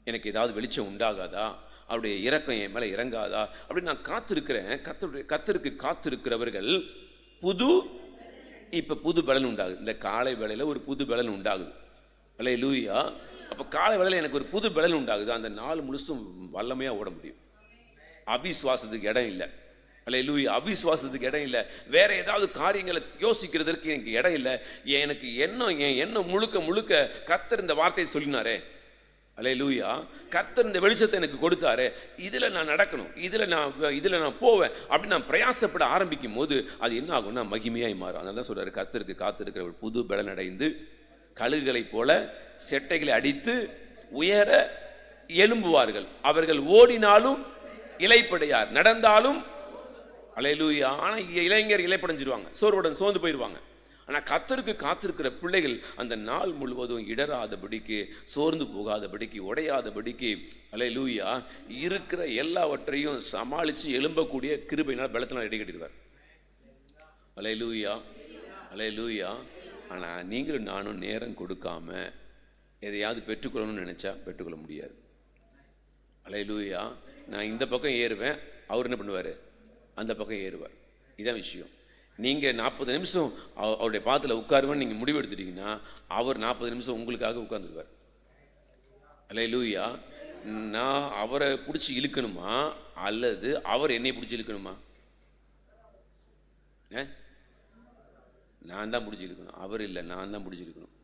[SPEAKER 1] எனக்கு ஏதாவது வெளிச்சம் உண்டாகாதா, அவருடைய இரக்கம் என் மேலே இறங்காதா அப்படின்னு நான் காத்திருக்கிறேன். கர்த்தருக்கு காத்திருக்கிறவர்கள் இப்போ புது பலன் உண்டாகுது. இந்த காலை வேளையில் ஒரு புது பலன் உண்டாகுது. அல்லேலூயா. அப்போ காலை வேளையில் எனக்கு ஒரு புது பலன் உண்டாகுது. அந்த நாள் முழுசும் வல்லமையாக ஓட முடியும். அபிசுவாசத்துக்கு இடம் இல்லை. அல்லேலூயா. அபிசுவாசத்துக்கு இடம் இல்லை. வேற ஏதாவது காரியங்களை யோசிக்கிறதுக்கு எனக்கு இடம் இல்லை. எனக்கு என் எண்ணம் முழுக்க கர்த்தர் இந்த வார்த்தையை சொல்லினாரே. அல்லேலூயா. கர்த்தர் இந்த வெளிச்சத்தை எனக்கு கொடுத்தாரு, இதில் நான் நடக்கணும், இதில் நான் போவேன் அப்படின்னு நான் பிரயாசப்பட ஆரம்பிக்கும் போது அது என்ன ஆகும்னா மகிமையாய் மாறும். அதனால தான் சொல்றாரு, கர்த்தருக்கு காத்திருக்கிற ஒரு புது பலன் அடைந்து கழுகுகளைப் போல செட்டைகளை அடித்து உயர எழும்புவார்கள். அவர்கள் ஓடினாலும் இளைப்படையார், நடந்தாலும். அல்லேலூயா. ஆனால் இளைஞர் இளைப்படைஞ்சிருவாங்க, சோர்வுடன் சோர்ந்து போயிடுவாங்க. ஆனால் கர்த்தருக்கு காத்திருக்கிற பிள்ளைகள் அந்த நாள் முழுவதும் இடராதபடிக்கு, சோர்ந்து போகாதபடிக்கு, உடையாதபடிக்கு அல்லேலூயா இருக்கிற எல்லாவற்றையும் சமாளித்து எழும்பக்கூடிய கிருபையினால் பலத்தினால் இடைக்கட்டிடுவார். அல்லேலூயா. அல்லேலூயா. ஆனால் நீங்களும் நானும் நேரம் கொடுக்காம எதையாவது பெற்றுக்கொள்ளணும்னு நினச்சா பெற்றுக்கொள்ள முடியாது. அல்லேலூயா. நான் இந்த பக்கம் ஏறுவேன், அவர் என்ன பண்ணுவார், அந்த பக்கம் ஏறுவார். இதான் விஷயம். நீங்கள் 40 நிமிஷம் அவருடைய பாதத்தில் உட்காருவேன்னு நீங்கள் முடிவு எடுத்துட்டீங்கன்னா அவர் 40 நிமிஷம் உங்களுக்காக உட்கார்ந்துருவார். அல்லேலூயா. நான் அவரை பிடிச்சி இழுக்கணுமா அல்லது அவர் என்னை பிடிச்சி இழுக்கணுமா? நான் தான் பிடிச்சி இழுக்கணும், அவர் இல்லை, நான் தான் பிடிச்சி இழுக்கணும்.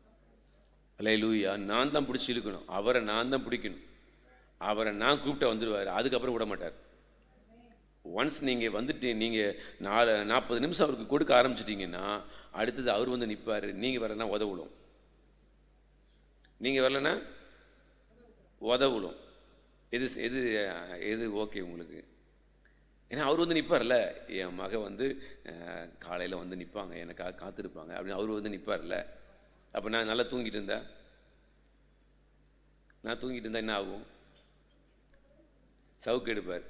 [SPEAKER 1] அல்லேலூயா. நான் தான் பிடிச்சி இழுக்கணும், அவரை நான் தான் பிடிக்கணும். அவரை நான் கூப்பிட்ட வந்துடுவார், அதுக்கப்புறம் விட மாட்டார். ஒன்ஸ் நீங்கள் வந்துட்டு நீங்கள் 40 நிமிஷம் அவருக்கு கொடுக்க ஆரம்பிச்சிட்டிங்கன்னா அடுத்தது அவர் வந்து நிற்பார். நீங்கள் வரலன்னா உதவுலும், நீங்கள் வரலன்னா உதவுலும். எது எது எது ஓகே உங்களுக்கு? ஏன்னா அவர் வந்து நிற்பார்ல. என் மக வந்து காலையில் வந்து நிற்பாங்க, எனக்காக காத்திருப்பாங்க அப்படின்னு அவர் வந்து நிற்பார்ல. அப்போ நான் நல்லா தூங்கிட்டு இருந்தேன் என்ன ஆகும்? சவுக்கு எடுப்பார்.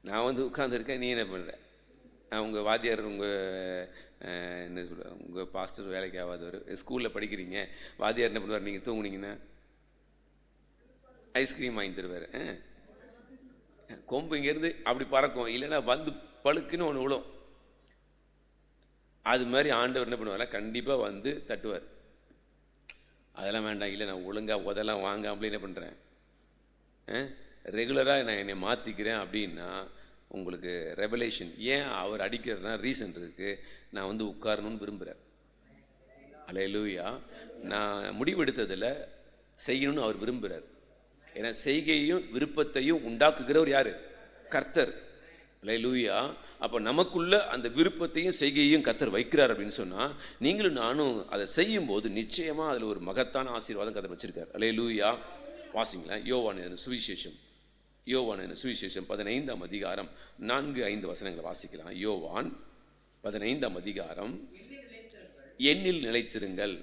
[SPEAKER 1] நான் வந்து உட்காந்துருக்கேன், நீ என்ன பண்ணுற? உங்கள் வாத்தியார், என்ன சொல்ல, உங்கள் பாஸ்டர் வேலைக்கு ஆகாதவர், ஸ்கூலில் படிக்கிறீங்க, வாத்தியார் என்ன பண்ணுவார்? நீங்கள் தூங்குனீங்கன்னா ஐஸ்கிரீம் வாங்கி தருவார். கொம்பு இங்கேருந்து அப்படி பறக்கும், இல்லைன்னா வந்து பழுக்குன்னு ஒன்று விழும். அது மாதிரி ஆண்டவர் என்ன பண்ணுவார்? கண்டிப்பாக வந்து தட்டுவார். அதெல்லாம் வேண்டாம், இல்லை நான் ஒழுங்காக உதெல்லாம் வாங்காமலே என்ன பண்ணுறேன், ரெகுலராக நான் என்னை மாற்றிக்கிறேன் அப்படின்னா உங்களுக்கு ரெவலேஷன். ஏன் அவர் அடிக்கிறதுனா ரீசன் இருக்குது. நான் வந்து உட்காரணும்னு விரும்புகிறேன். அல்லேலூயா. நான் முடிவெடுத்ததில் செய்யணும்னு அவர் விரும்புகிறார். ஏன்னா செய்கையும் விருப்பத்தையும் உண்டாக்குகிறவர் யார்? கர்த்தர். அல்லேலூயா. அப்போ நமக்குள்ள அந்த விருப்பத்தையும் செய்கையையும் கர்த்தர் வைக்கிறார் அப்படின்னு சொன்னால் நீங்களும் நானும் அதை செய்யும்போது நிச்சயமாக அதில் ஒரு மகத்தான ஆசீர்வாதம் கர்த்தர் வச்சிருக்கார். அல்லேலூயா. வாசிங்களேன். யோவான் சுவிசேஷம் 15ஆம் அதிகாரம் 4-5 வசனங்களை வாசிக்கலாம். யோவான் 15ஆம் அதிகாரம். எண்ணில் நிலைத்திருங்கள்.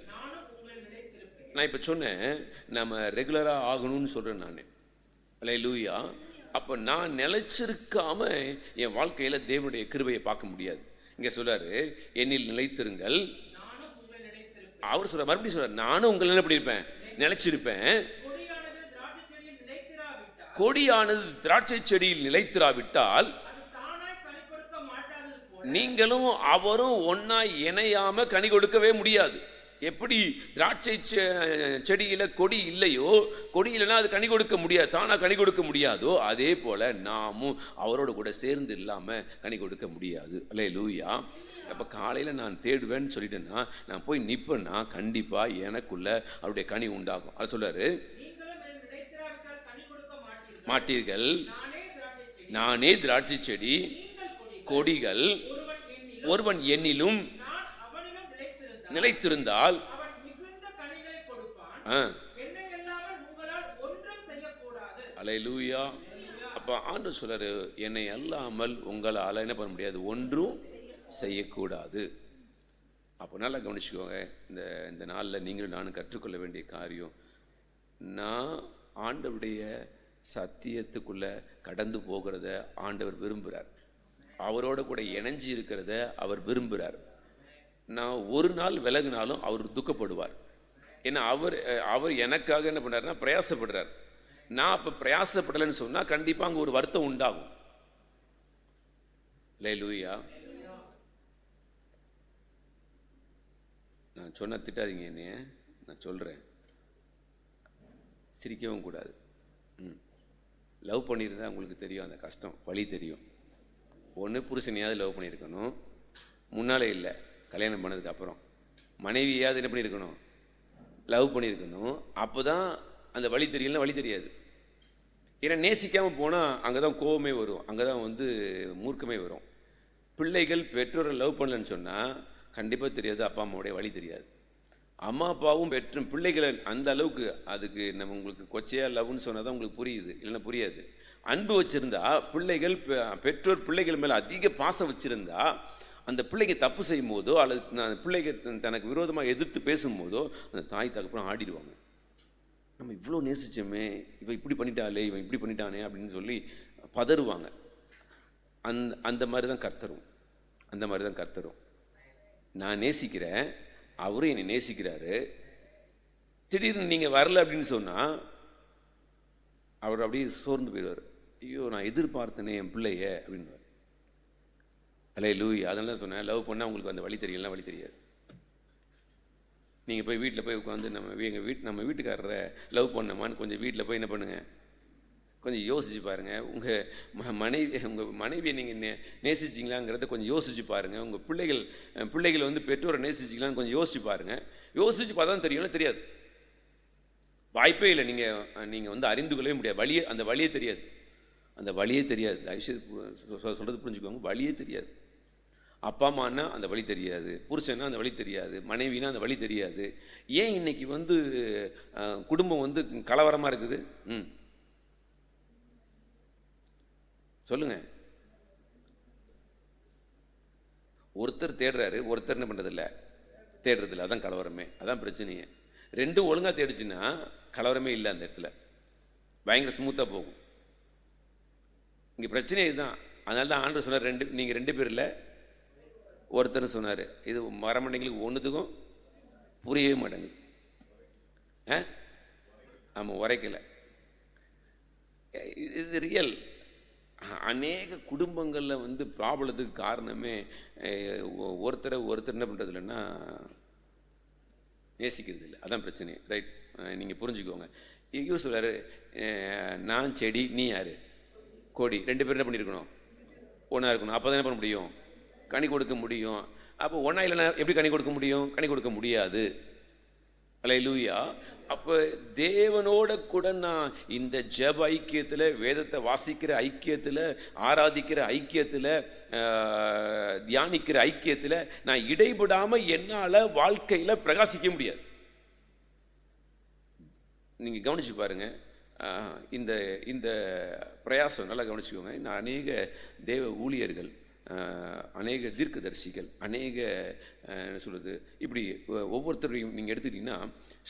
[SPEAKER 1] நான் இப்போ சொன்னேன் நம்ம ரெகுலராக ஆகணும்னு சொல்கிறேன் நான். அல்லேலூயா. அப்போ நான் நிலைச்சிருக்காம என் வாழ்க்கையில் தேவனுடைய கிருபையை பார்க்க முடியாது. இங்கே சொல்றாரு, எண்ணில் நிலைத்திருங்கள். அவர் சொல்ற, மறுபடியும் சொல்றாரு, நானும் உங்களை என்ன பண்ணியிருப்பேன், நிலைச்சிருப்பேன். கொடியானது திராட்சை செடியில் நிலைத்திராவிட்டால் நீங்களும் அவரும் ஒன்னா இணையாம கனி கொடுக்கவே முடியாது. எப்படி திராட்சை செடியில கொடி இல்லையோ, கொடி இல்லைன்னா அது கனி கொடுக்க முடியாது, தானா கனி கொடுக்க முடியாதோ, அதே போல நாமும் அவரோட கூட சேர்ந்து இல்லாம கனி கொடுக்க முடியாது. அல்லேலூயா. அப்போ காலையில் நான் தேடுவேன்னு சொல்லிட்டேன்னா, நான் போய் நிற்பேன்னா கண்டிப்பாக எனக்குள்ள அவருடைய கனி உண்டாகும். அது சொல்றாரு, மாட்டீர்கள், நானே திராட்சை செடி, கொடிகள். ஒருவன் என்னிலும் நிலைத்திருந்தால் அல்லேலூயா. அப்ப ஆண்டவர் சொல்றாரு, என்னை அல்லாமல் உங்களால் என்ன பண்ண முடியாது, ஒன்றும் செய்யக்கூடாது. அப்போ நல்லா கவனிச்சுக்கோங்க. இந்த நாளில் நீங்களும் நானும் கற்றுக்கொள்ள வேண்டிய காரியம், நான் ஆண்டவருடைய சத்தியத்துக்குள்ள கடந்து போகிறத ஆண்டவர் விரும்புகிறார். அவரோட கூட இணைஞ்சி இருக்கிறத அவர் விரும்புகிறார். நான் ஒரு நாள் விலகினாலும் அவர் துக்கப்படுவார். ஏன்னா அவர் எனக்காக என்ன பண்ணுறாருன்னா பிரயாசப்படுறார். நான் அப்போ பிரயாசப்படலைன்னு சொன்னால் கண்டிப்பாக அங்கே ஒரு வருத்தம் உண்டாகும். அல்லேலூயா. நான் சொன்ன திட்டாதீங்க என்னைய, நான் சொல்கிறேன். சிரிக்கவும் கூடாது. லவ் பண்ணியிருந்தா உங்களுக்கு தெரியும் அந்த கஷ்டம், வலி தெரியும். ஒன்று புருஷனையாவது லவ் பண்ணியிருக்கணும், முன்னாலே இல்லை கல்யாணம் பண்ணதுக்கு அப்புறம். மனைவியாவது என்ன பண்ணியிருக்கணும், லவ் பண்ணியிருக்கணும். அப்போ தான் அந்த வலி தெரியலன்னா வலி தெரியாது. ஏன்னா நேசிக்காமல் போனால் அங்கே தான் கோவமே வரும், அங்கே தான் மூர்க்கமே வரும். பிள்ளைகள் பெற்றோரை லவ் பண்ணலன்னு சொன்னால் கண்டிப்பாக தெரியாது, அப்பா அம்மாவுடைய வழி தெரியாது. அம்மா அப்பாவும் பெற்றும் பிள்ளைகளை அந்த அளவுக்கு அதுக்கு நம்ம உங்களுக்கு கொச்சையாக லவ்னு சொன்னால் தான் உங்களுக்கு புரியுது, இல்லைன்னா புரியாது. அன்பு வச்சுருந்தா பிள்ளைகள், பெற்றோர் பிள்ளைகள் மேலே அதிக பாசம் வச்சுருந்தா அந்த பிள்ளைங்க தப்பு செய்யும் போதோ அல்லது அந்த பிள்ளைங்க தனக்கு விரோதமாக எதிர்த்து பேசும்போதோ அந்த தாய் தகப்பறம் ஆடிடுவாங்க. நம்ம இவ்வளோ நேசிச்சோமே, இவன் இப்படி பண்ணிட்டாலே, இவன் இப்படி பண்ணிட்டானே அப்படின்னு சொல்லி பதறுவாங்க. அந்த மாதிரி தான் கர்த்தரும், அந்த மாதிரி தான் கர்த்தரும். நான் நேசிக்கிறேன், அவரும் என்னை நேசிக்கிறாரு. திடீர்னு நீங்கள் வரல அப்படின்னு சொன்னால் அவர் அப்படியே சோர்ந்து போயிடுவார். ஐயோ நான் எதிர்பார்த்தனே என் பிள்ளைய அப்படின்னு. அல்லேலூயா. அதனால தான் சொன்னேன், லவ் பண்ணால் உங்களுக்கு அந்த வழி தெரியலாம், வழி தெரியாது. நீங்கள் போய் வீட்டில் போய் உட்காந்து நம்ம வீட்டுக்காரரை லவ் பண்ணமான்னு கொஞ்சம் வீட்டில் போய் என்ன பண்ணுங்கள், கொஞ்சம் யோசிச்சு பாருங்கள். உங்கள் மனைவியை நீங்கள் நேசிச்சிங்களாங்கிறத கொஞ்சம் யோசிச்சு பாருங்கள். உங்கள் பிள்ளைகள் பெற்றோரை நேசிச்சிங்களான்னு கொஞ்சம் யோசிச்சு பாருங்கள். யோசிச்சு பார்த்தா தான் தெரியும்னா தெரியாது, வாய்ப்பே இல்லை. நீங்கள் அறிந்து கொள்ளவே முடியாது. அந்த வழியே தெரியாது, அந்த வழியே தெரியாது. தயவுசெய்து சொல்கிறது புரிஞ்சுக்கோங்க, வழியே தெரியாது. அப்பா அம்மானா அந்த வழி தெரியாது, புருஷன்னா அந்த வழி தெரியாது, மனைவினா அந்த வழி தெரியாது. ஏன் இன்னைக்கு குடும்பம் கலவரமாக இருக்குது? சொல்லுங்க. ஒருத்தர் தேடுறாரு, ஒருத்தர் என்ன பண்ணுறதில்ல, தேடுறதில்ல. அதான் கலவரமே, அதான் பிரச்சனையே. ரெண்டும் ஒழுங்காக தேடிச்சுன்னா கலவரமே இல்லை, அந்த இடத்துல பயங்கர ஸ்மூத்தாக போகும். இங்கே பிரச்சனை இதுதான். அதனால தான் ஆண்டவர் சொன்னார், நீங்கள் 2 பேர் இல்லை ஒருத்தர் சொன்னார். இது மரமண்டைங்களுக்கு ஒன்றுத்துக்கும் புரியவே மாட்டேங்குது. ஆமாம், உரைக்கலை. இது ரியல். அநேக குடும்பங்களில் ப்ராப்ளத்துக்கு காரணமே ஒருத்தர் என்ன பண்ணுறது இல்லைன்னா நேசிக்கிறது இல்லை. அதான் பிரச்சனை. ரைட், நீங்கள் புரிஞ்சுக்கோங்க. ஐயோ சொல்கிறாரு, நான் செடி, நீ யார், கொடி. 2 பேரும் என்ன பண்ணியிருக்கணும், ஒன்றா இருக்கணும். அப்போ தான் என்ன பண்ண முடியும், கனி கொடுக்க முடியும். அப்போ ஒன்றா இல்லைன்னா எப்படி கனி கொடுக்க முடியும், கனி கொடுக்க முடியாது. அல்லேலூயா. அப்போ தேவனோட கூட நான் இந்த ஜெப ஐக்கியத்தில், வேதத்தை வாசிக்கிற ஐக்கியத்தில், ஆராதிக்கிற ஐக்கியத்தில், தியானிக்கிற ஐக்கியத்தில் நான் இடைபடாமல் என்னால் வாழ்க்கையில் பிரகாசிக்க முடியாது. நீங்கள் கவனிச்சு பாருங்கள். இந்த பிரயாசம் நல்லா கவனிச்சுக்கோங்க. இன்னும் அநேக தேவ ஊழியர்கள், அநேக தீர்க்கதரிசிகள், அநேக என்ன சொல்கிறது, இப்படி ஒவ்வொருத்தரையும் நீங்கள் எடுத்துக்கிட்டிங்கன்னா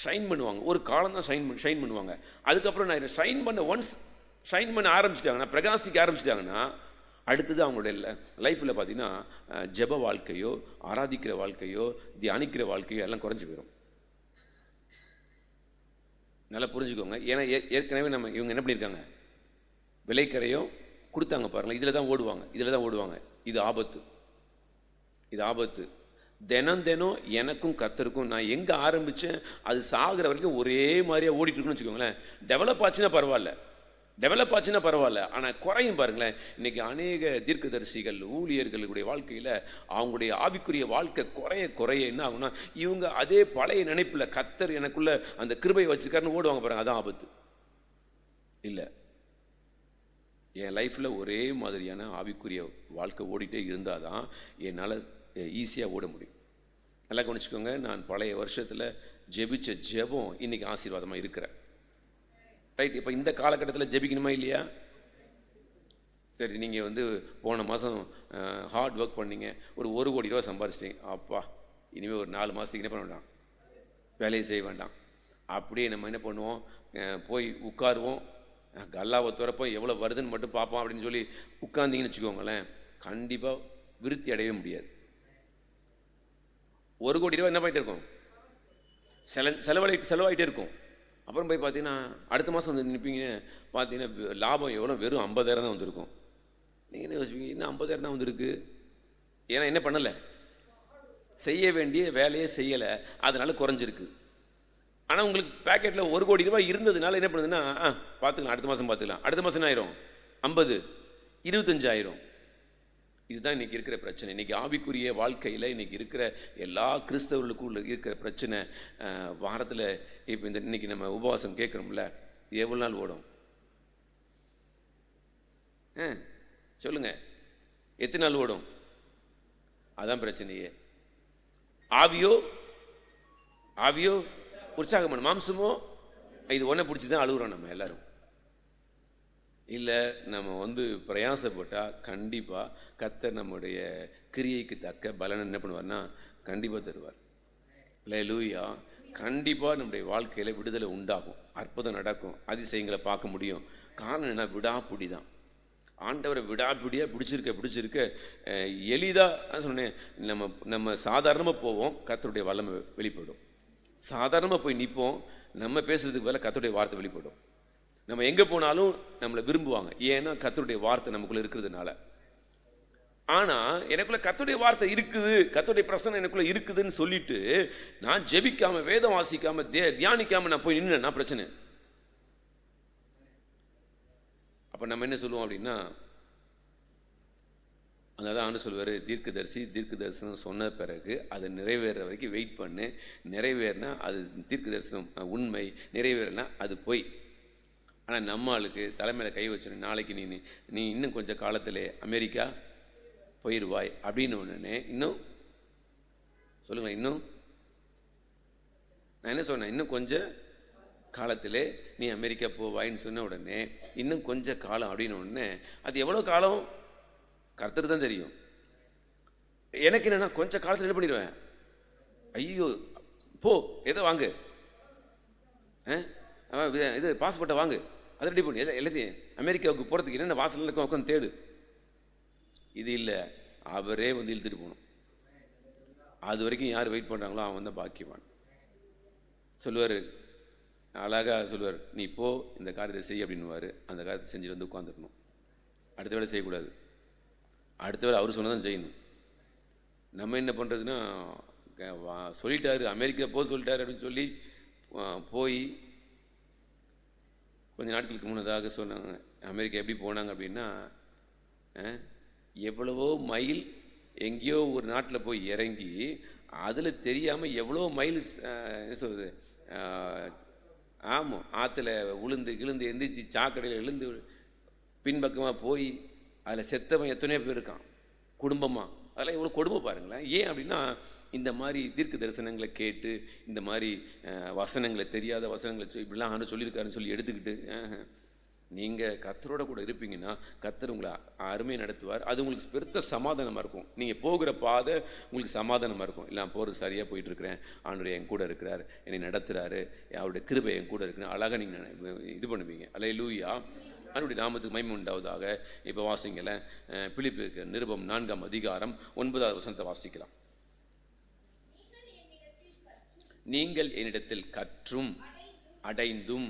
[SPEAKER 1] ஷைன் பண்ணுவாங்க. ஒரு காலம் தான் ஷைன் பண்ணுவாங்க. அதுக்கப்புறம் நான் ஷைன் பண்ண ஆரம்பிச்சிட்டாங்கன்னா, பிரகாசிக்க ஆரம்பிச்சிட்டாங்கன்னா, அடுத்தது அவங்களுடைய லைஃப்பில் பார்த்தீங்கன்னா ஜெப வாழ்க்கையோ, ஆராதிக்கிற வாழ்க்கையோ, தியானிக்கிற வாழ்க்கையோ எல்லாம் குறைஞ்சி போயிடும். நல்லா புரிஞ்சுக்கோங்க. ஏன்னா ஏற்கனவே இவங்க என்ன பண்ணியிருக்காங்க, விலைக்கரையும் கொடுத்தாங்க பாருங்களேன். இதில் தான் ஓடுவாங்க. இது ஆபத்து. தினம் தினம் எனக்கும் கத்தருக்கும் நான் எங்கே ஆரம்பித்தேன் அது சாகிற வரைக்கும் ஒரே மாதிரியாக ஓடிட்டு இருக்குன்னு வச்சுக்கோங்களேன். டெவலப் ஆச்சுன்னா பரவாயில்ல, ஆனால் குறையும் பாருங்களேன். இன்றைக்கி அநேக தீர்க்கதரிசிகள் ஊழியர்களுடைய வாழ்க்கையில் அவங்களுடைய ஆவிக்குரிய வாழ்க்கை குறைய என்ன ஆகும்னா, இவங்க அதே பழைய நினைப்பில் கத்தர் எனக்குள்ளே அந்த கிருபையை வச்சுக்காருன்னு ஓடுவாங்க பாருங்க. அதான் ஆபத்து. இல்லை, என் லைஃப்பில் ஒரே மாதிரியான ஆவிக்குரிய வாழ்க்கை ஓடிட்டே இருந்தால் தான் என்னால் ஈஸியாக ஓட முடியும். நல்லா கவனிச்சுக்கோங்க, நான் பழைய வருஷத்தில் ஜெபிச்ச ஜெபம் இன்றைக்கி ஆசீர்வாதமாக இருக்கிறேன். ரைட், இப்போ இந்த காலகட்டத்தில் ஜெபிக்கணுமா இல்லையா? சரி, நீங்கள் போன மாதம் ஹார்ட் ஒர்க் பண்ணீங்க, ஒரு 1 கோடி ரூபா சம்பாரிச்சிட்டீங்க. அப்பா, இனிமேல் ஒரு 4 மாதத்துக்கு என்ன பண்ண வேண்டாம், வேலையை செய்ய வேண்டாம். அப்படியே நம்ம என்ன பண்ணுவோம், போய் உட்காருவோம், கல்லாவை துறப்போம், எவ்வளோ வருதுன்னு மட்டும் பார்ப்போம் அப்படின்னு சொல்லி உட்கார்ந்தீங்கன்னு வச்சுக்கோங்களேன், கண்டிப்பாக விருத்தி அடையவே முடியாது. 1 கோடி ரூபா என்ன பண்ணிட்டு இருக்கும், செலவாகிட்டே இருக்கும். அப்புறம் போய் பார்த்தீங்கன்னா அடுத்த மாதம் நிற்பீங்க, பார்த்தீங்கன்னா லாபம் எவ்வளோ, வெறும் 50,000 தான் வந்திருக்கும். நீங்கள் என்ன யோசிப்பீங்க, இன்னும் 50,000 தான் வந்திருக்கு. ஏன்னா என்ன பண்ணலை, செய்ய வேண்டிய வேலையே செய்யலை, அதனால் குறைஞ்சிருக்கு. ஆனால் உங்களுக்கு பேக்கெட்டில் 1 கோடி ரூபாய் இருந்ததுனால என்ன பண்ணுதுன்னா, பார்த்துக்கலாம், அடுத்த மாதம் பார்த்துக்கலாம். அடுத்த மாதம் என்ன ஆயிரும், 50, 25 ஆயிரும். இதுதான் இன்றைக்கி இருக்கிற பிரச்சனை. இன்றைக்கி ஆவிக்குரிய வாழ்க்கையில் இன்றைக்கி இருக்கிற எல்லா கிறிஸ்தவர்களுக்கும் இருக்கிற பிரச்சனை. வாரத்தில் இப்போ இன்றைக்கி நம்ம உபவாசம் கேட்குறோம்ல, எவ்வளோ நாள் ஓடும் சொல்லுங்கள், எத்தனை நாள் ஓடும்? அதான் பிரச்சனையே. ஆவியோ உற்சாகமான, மாம்சமோ இது ஒன்றை பிடிச்சி தான் அழுகுறோம் நம்ம எல்லாரும். இல்லை, நம்ம பிரயாசப்பட்டால் கண்டிப்பாக கர்த்தர் நம்முடைய கிரியைக்கு தக்க பலனை என்ன பண்ணுவார்னா கண்டிப்பாக தருவார். அல்லேலூயா. கண்டிப்பாக நம்முடைய வாழ்க்கையில் விடுதலை உண்டாகும், அற்புதம் நடக்கும், அதிசயங்களை பார்க்க முடியும். காரணம் என்ன, விடாப்பிடி தான். ஆண்டவரை விடாப்பிடியாக பிடிச்சிருக்க எளிதாக சொன்னேன். நம்ம சாதாரணமாக போவோம், கர்த்தருடைய வல்லமை வெளிப்படும். சாதாரணமாக போய் நிற்போம், நம்ம பேசுறதுக்கு பதிலாக கர்த்தருடைய வார்த்தை வெளிப்படும். நம்ம எங்கே போனாலும் நம்மளை விரும்புவாங்க, ஏன்னா கர்த்தருடைய வார்த்தை நமக்குள்ளே இருக்கிறதுனால. ஆனால் எனக்குள்ள கர்த்தருடைய வார்த்தை இருக்குது, கர்த்தருடைய பிரசன்னம் எனக்குள்ளே இருக்குதுன்னு சொல்லிட்டு நான் ஜெபிக்காம, வேதம் வாசிக்காம, தியானிக்காம நான் போய் நின்னா பிரச்சனை. அப்போ நம்ம என்ன சொல்லுவோம் அப்படின்னா, அதனால ஆண்டு சொல்வார், தீர்க்க தரிசனம் சொன்ன பிறகு அதை நிறைவேற வரைக்கும் வெயிட் பண்ணு. நிறைவேறினா அது தீர்க்க தரிசனம் உண்மை, நிறைவேறினா அது பொய். ஆனால் நம்ம ஆளுக்கு தலைமையில் கை வச்சோன்னு, நாளைக்கு நீ இன்னும் கொஞ்சம் காலத்தில் அமெரிக்கா போயிடுவாய் அப்படின்னு ஒன்று. இன்னும் சொல்லுங்கள், இன்னும் நான் என்ன சொன்னேன், இன்னும் கொஞ்சம் காலத்தில் நீ அமெரிக்கா போவாயின்னு சொன்ன உடனே இன்னும் கொஞ்சம் காலம் அப்படின்னு உடனே அது எவ்வளோ காலம் கர்த்தருக்கு தான் தெரியும். எனக்கு என்னென்னா கொஞ்சம் காலத்தில் என்ன பண்ணிடுவேன், ஐயோ போ ஏதோ வாங்கு, இது பாஸ்போர்ட்டை வாங்கு, அதை ரெடி பண்ணி எல்லாத்தையும் அமெரிக்காவுக்கு போகிறதுக்கு என்னென்ன வாசலில் இருக்க உட்காந்து தேடு. இது இல்லை, அவரே இழுத்துட்டு போகணும். அது வரைக்கும் யார் வெயிட் பண்ணுறாங்களோ அவன் தான் பாக்கியவான். சொல்லுவார், அழகாக சொல்லுவார், நீ போ இந்த காரியத்தை செய் அப்படின்னுவார். அந்த காரியத்தை செஞ்சுட்டு உட்காந்துருக்கணும். அடுத்த வேலை செய்யக்கூடாது, அடுத்த வேலை அவர் சொன்னதான் செய்யணும். நம்ம என்ன பண்ணுறதுன்னா, சொல்லிட்டாரு அமெரிக்கா போக சொல்லிட்டாரு அப்படின்னு சொல்லி போய் கொஞ்சம் நாட்களுக்கு முன்னதாக சொன்னாங்க, அமெரிக்கா எப்படி போனாங்க அப்படின்னா, எவ்வளவோ மைல் எங்கேயோ ஒரு நாட்டில் போய் இறங்கி அதில் தெரியாமல் எவ்வளோ மைல் என்ன சொல்கிறது, ஆமாம் ஆற்றுல கிழுந்து எந்திரிச்சு சாக்கடையில் எழுந்து பின்பக்கமாக போய் அதில் செத்தவன் எத்தனையோ பேர் இருக்கான் குடும்பமாக. அதெல்லாம் எவ்வளோ கொடுமை பாருங்களேன். ஏன் அப்படின்னா, இந்த மாதிரி தீர்க்க தரிசனங்களை கேட்டு, இந்த மாதிரி வசனங்களை, தெரியாத வசனங்களை இப்படிலாம் ஆண்டு சொல்லியிருக்காருன்னு சொல்லி எடுத்துக்கிட்டு, நீங்கள் கர்த்தரோட கூட இருப்பீங்கன்னா கர்த்தர் உங்களை அருமையை நடத்துவார். அது உங்களுக்கு பெருத்த சமாதானமாக இருக்கும். நீங்கள் போகிற பாதை உங்களுக்கு சமாதானமாக இருக்கும். இல்லை, நான் போகிறது சரியாக போயிட்டுருக்கிறேன், ஆண்டவர் என் கூட இருக்கிறார், என்னை நடத்துகிறாரு, அவருடைய கிருபை என் கூட இருக்கிறேன், அழகாக நீங்கள் இது பண்ணுவீங்க. அல்லேலூயா. அவருடைய நாமத்துக்கு மகிமை உண்டாவதாக. இப்போ வாசிங்கள, பிலிப்பியருக்கு நிருபம் 4ஆம் அதிகாரம் 9வது வசனத்தை வாசிக்கலாம். நீங்கள் என்னிடத்தில் கற்றும் அடைந்தும்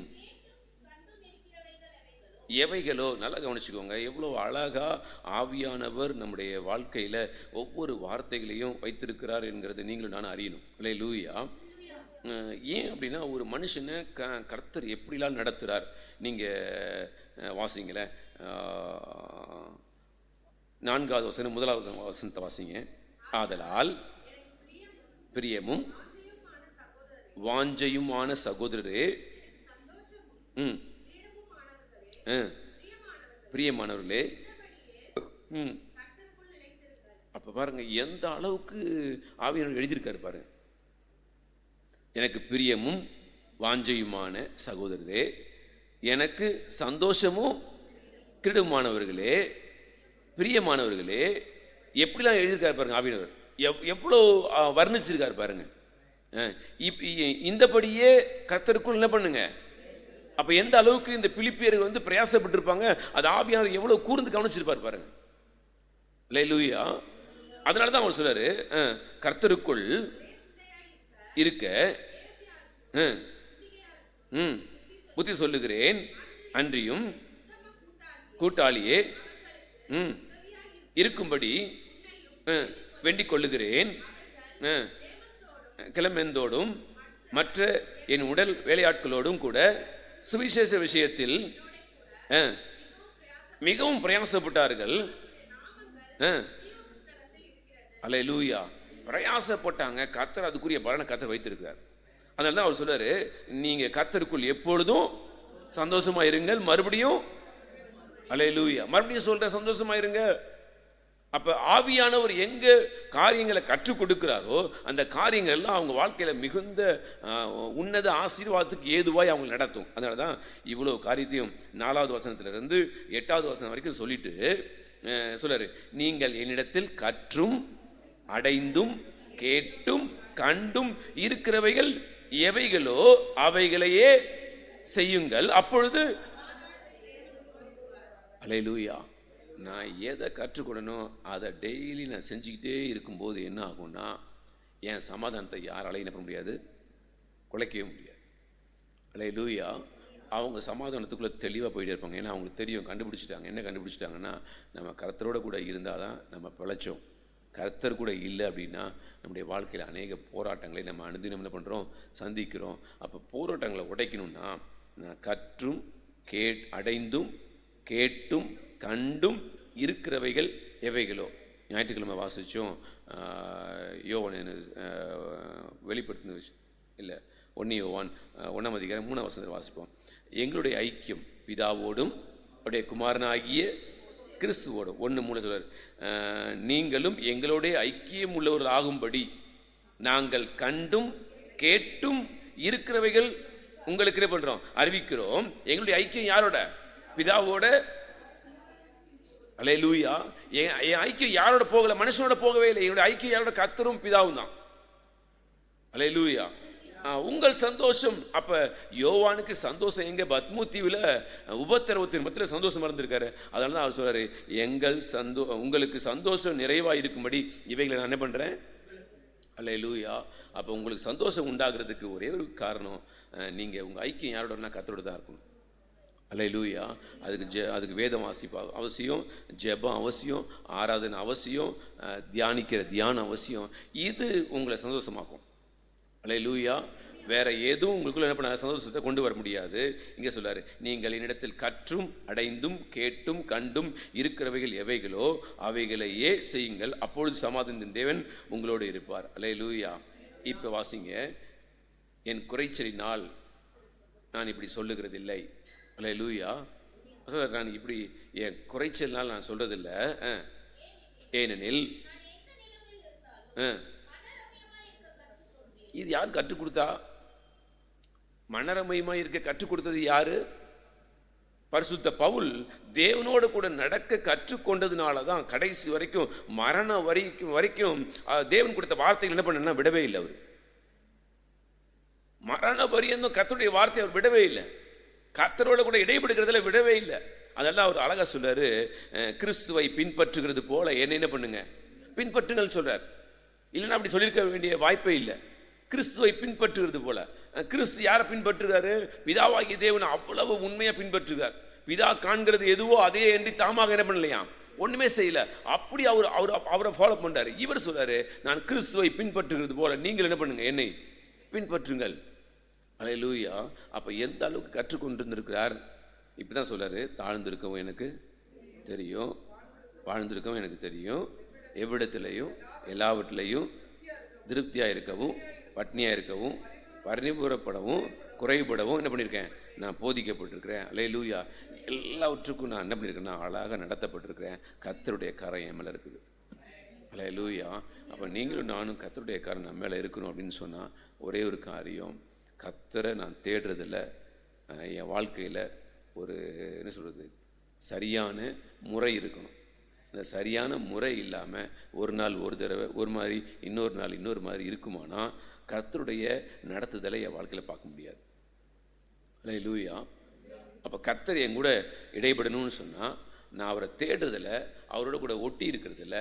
[SPEAKER 1] எவைகளோ, நல்லா கவனிச்சுக்கோங்க, எவ்வளோ அழகா ஆவியானவர் நம்முடைய வாழ்க்கையில் ஒவ்வொரு வார்த்தைகளையும் வைத்திருக்கிறார் என்கிறத நீங்களும் நானும் அறியணும். அல்லேலூயா. ஏன் அப்படின்னா ஒரு மனுஷனை கர்த்தர் எப்படிலாம் நடத்துகிறார். நீங்கள் வாசிங்களேன், 4வது வசனம் 1வது வசனத்தை வாசிங்க. ஆதலால் பிரியமும் வாஞ்சையுமான சகோதரரே, பிரியமானவர்களே, அப்ப பாருங்க எந்த அளவுக்கு ஆவியானவர் எழுதியிருக்காரு பாருங்க. எனக்கு பிரியமும் வாஞ்சையுமான சகோதரரே, எனக்கு சந்தோஷமும் கிரீடமானவர்களே, பிரியமானவர்களே, எப்படிலாம் எழுதியிருக்காரு பாருங்க. ஆவியானவர் எவ்வளோ வர்ணிச்சிருக்காரு பாருங்க. இந்தபடியே கர்த்தருக்குள் என்ன பண்ணுங்க. அப்ப எந்த அளவுக்கு இந்த பிலிப்பியர்கள் வந்து பிரயாசப்பட்டு இருப்பாங்க, அது ஆவியானவர் எவ்வளவு கூர்ந்து கவனிச்சிருப்பார் பாருங்க. அல்லேலூயா. அதனால தான் அவர் சொல்றாரு, கர்த்தருக்குள் இருக்க புத்தி சொல்லுகிறேன், அன்றியும் கூட்டாளியே இருக்கும்படி வேண்டிக் கொள்ளுகிறேன். கிளமெந்தோடும் மற்ற என் உடல் வேலையாட்களோடும் கூட சுவிசேஷ விஷயத்தில் மிகவும் பிரயாசப்பட்டார்கள். அல்லேலூயா. பிரயாசப்பட்டாங்க. கர்த்தர் அதுக்குரிய பலனை கர்த்தர் வைத்திருக்கிறார். அதனால தான் அவர் சொல்றாரு, நீங்க கர்த்தருக்குள் எப்பொழுதும் சந்தோஷமா இருங்கள். மறுபடியும் அல்லேலூயா, மறுபடியும் சொல்ற சந்தோஷமா இருங்க. அப்ப ஆவியானவர் எங்க காரியங்களை கற்றுக் கொடுக்கிறாரோ அந்த காரியங்கள் எல்லாம் அவங்க வாழ்க்கையில மிகுந்த உன்னத ஆசீர்வாதத்துக்கு ஏதுவாய் அவங்க நடத்தும். அதனாலதான் இவ்வளவு காரியத்தையும் 4வது வசனத்திலிருந்து 8வது வசனம் வரைக்கும் சொல்லிட்டு சொல்றாரு, நீங்கள் என்னிடத்தில் கற்றும் அடைந்தும் கேட்டும் கண்டும் இருக்கிறவைகள் எவைகளோ அவைகளையே செய்யுங்கள், அப்பொழுது அல்லேலூயா. நான் எதை கற்றுக்கொள்ளணும் அதை டெய்லி நான் செஞ்சுக்கிட்டே இருக்கும்போது என்ன ஆகும்னா, என் சமாதானத்தை யாராலையும் என்ன பண்ண முடியாது, குலைக்கவே முடியாது. அல்லேலூயா. அவங்க சமாதானத்துக்குள்ளே தெளிவாக போயிட்டே இருப்பாங்க. ஏன்னா அவங்களுக்கு தெரியும், கண்டுபிடிச்சிட்டாங்க. என்ன கண்டுபிடிச்சிட்டாங்கன்னா, நம்ம கர்த்தரோட கூட இருந்தால் தான் நம்ம பிழைச்சோம். கர்த்தர் கூட இல்லை அப்படின்னா நம்முடைய வாழ்க்கையில் அநேக போராட்டங்களை நம்ம அனுதினம் என்ன பண்ணுறோம், சந்திக்கிறோம். அப்போ போராட்டங்களை உடைக்கணும்னா நான் கற்றும் அடைந்தும் கேட்டும் கண்டும் இருக்கிறவைகள் எவைகளோ. ஞாயிற்றுக்கிழமை வாசித்தோம், யோவான் வெளிப்படுத்தின விஷயம் இல்லை, 1 யோவான் 1ஆம் அதிகாரம் 3ஆம் வசனத்தை வாசிப்போம். எங்களுடைய ஐக்கியம் பிதாவோடும் அவருடைய குமாரனாகிய கிறிஸ்துவோடும் 1:3 சொல்றார், நீங்களும் எங்களுடைய ஐக்கியம் உள்ளவர்கள் ஆகும்படி நாங்கள் கண்டும் கேட்டும் இருக்கிறவைகள் உங்களுக்கு என்ன பண்றோம், அறிவிக்கிறோம். எங்களுடைய ஐக்கியம் யாரோட? பிதாவோட. அல்லேலூயா. என் ஐக்கியம் யாரோட போகல, மனுஷனோட போகவே இல்லை. என்னுடைய ஐக்கியம் யாரோட? கர்த்தரும் பிதாவும் தான். அல்லேலூயா. உங்கள் சந்தோஷம். அப்ப யோவானுக்கு சந்தோஷம் எங்க? பத்மு தீவில் உபத்திரவத்தின் மத்தியில் சந்தோஷம் இருந்திருக்காரு. அதனால தான் அவர் சொல்றாரு, உங்களுக்கு சந்தோஷம் நிறைவா இருக்கும்படி இவைகளை நான் என்ன பண்றேன். அல்லேலூயா. அப்ப உங்களுக்கு சந்தோஷம் உண்டாகிறதுக்கு ஒரே ஒரு காரணம், நீங்க உங்க ஐக்கியம் யாரோடனா கர்த்தரோட தான் இருக்கணும். அல்லேலூயா. அதுக்கு வேதம் வாசிப்பா அவசியம், ஜெபம் அவசியம், ஆராதனை அவசியம், தியானம் அவசியம். இது உங்களை சந்தோஷமாக்கும். அல்லேலூயா. வேற எதுவும் உங்களுக்குள்ள என்ன பண்ண சந்தோஷத்தை கொண்டு வர முடியாது. இங்கே சொல்றாரு, நீங்கள் என்னிடத்தில் கற்றும் அடைந்தும் கேட்டும் கண்டும் இருக்கிறவைகள் எவைகளோ அவைகளையே செய்யுங்கள், அப்பொழுது சமாதானத்தின் தேவன் உங்களோடு இருப்பார். அல்லேலூயா. இப்ப வாசிங்க, என் குறைச்சலினால் நான் இப்படி சொல்லுகிறதில்லை. அல்லேலூயா. நான் இப்படி என் குறைச்சல்னால் நான் சொல்றதில்லை. ஏனெனில் இது யார் கற்றுக் கொடுத்தா? மனரமயமா இருக்க கற்றுக் கொடுத்தது யாரு? பரிசுத்த பவுல் தேவனோடு கூட நடக்க கற்றுக்கொண்டதுனால தான் கடைசி வரைக்கும் மரண வரைக்கும் தேவன் கொடுத்த வார்த்தைகள் என்ன பண்ண விடவே இல்லை. அவர் மரண பரியந்தம் கர்த்தருடைய வார்த்தை அவர் விடவே இல்லை. கர்த்தரோட கூட இடைபடுகிறதுல விடவே இல்லை. அதெல்லாம் அவர் அழகா சொல்றாரு, கிறிஸ்துவை பின்பற்றுகிறது போல என்ன பண்ணுங்க, பின்பற்றுங்கள் சொல்றார். இல்லைன்னா அப்படி சொல்லியிருக்க வேண்டிய வாய்ப்பே இல்லை. கிறிஸ்துவை பின்பற்றுகிறது போல. கிறிஸ்து யாரை பின்பற்றுகிறாரு? பிதாவாகிய தேவனை அவ்வளவு உண்மையா பின்பற்றுகிறார். பிதா காண்கிறது எதுவோ அதே என்று தாமாக என்ன பண்ணலையாம், ஒண்ணுமே செய்யல. அப்படி அவரை ஃபாலோ பண்றாரு. இவர் சொல்றாரு, நான் கிறிஸ்துவை பின்பற்றுகிறது போல நீங்கள் என்ன பண்ணுங்க, என்னை பின்பற்றுங்கள். அல்லேலூயா. அப்ப எந்த அளவுக்கு கற்றுக்கொண்டிருந்திருக்கிறார். இப்படிதான் சொல்றாரு, தாழ்ந்திருக்கவும் எனக்கு தெரியும், வாழ்ந்திருக்கவும் எனக்கு தெரியும், எவ்விடத்திலையும் எல்லாவற்றிலையும் திருப்தியாக இருக்கவும் பட்னியாக இருக்கவும் பரிபூரப்படவும் குறைபடவும் என்ன பண்ணியிருக்கேன், நான் போதிக்கப்பட்டிருக்கிறேன். அல்லேலூயா. எல்லாவற்றுக்கும் நான் என்ன பண்ணியிருக்கேன், நான் அழகாக நடத்தப்பட்டிருக்கிறேன். கர்த்தருடைய கரம் என் மேலே இருக்குது. அல்லேலூயா. அப்போ நீங்களும் நானும் கர்த்தருடைய கரம் நம்ம மேலே இருக்கணும் அப்படின்னு சொன்னால் ஒரே ஒரு காரியம், கர்த்தரை நான் தேடுறதில்ல. என் வாழ்க்கையில் ஒரு என்ன சொல்கிறது, சரியான முறை இருக்கணும். இந்த சரியான முறை இல்லாமல் ஒரு நாள் ஒரு தடவை ஒரு மாதிரி, இன்னொரு நாள் இன்னொரு மாதிரி இருக்குமானா கர்த்தருடைய நடத்துதலை என் வாழ்க்கையில் பார்க்க முடியாது. அல்லேலூயா. அப்போ கர்த்தர் என் கூட இடைப்படணும்னு சொன்னால் நான் அவரை தேடுறதில், அவரோட கூட ஒட்டி இருக்கிறதில்ல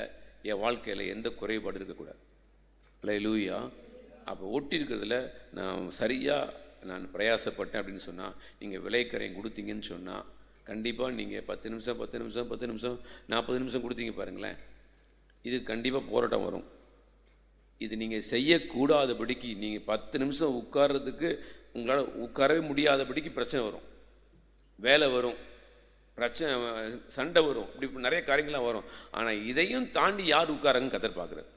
[SPEAKER 1] என் வாழ்க்கையில் எந்த குறைபாடு இருக்கக்கூடாது. அல்லேலூயா. அப்போ ஒட்டி இருக்கிறதுல நான் சரியாக நான் பிரயாசப்பட்டேன் அப்படின்னு சொன்னால், நீங்கள் விலைக்கரையும் கொடுத்தீங்கன்னு சொன்னால் கண்டிப்பாக நீங்கள் 10 நிமிஷம் 10 நிமிஷம் 10 நிமிஷம் 40 நிமிஷம் கொடுத்தீங்க பாருங்களேன், இது கண்டிப்பாக போராட்டம் வரும். இது நீங்கள் செய்யக்கூடாதபடிக்கு, நீங்கள் 10 நிமிஷம் உட்கார்றதுக்கு உங்களால் உட்காரவே முடியாதபடிக்கு பிரச்சனை வரும், வேலை வரும், பிரச்சனை, சண்டை வரும், இப்படி நிறைய காரியங்கள்லாம் வரும். ஆனால் இதையும் தாண்டி யார் உட்காராங்கன்னு கர்த்தர் பார்க்குறாரு.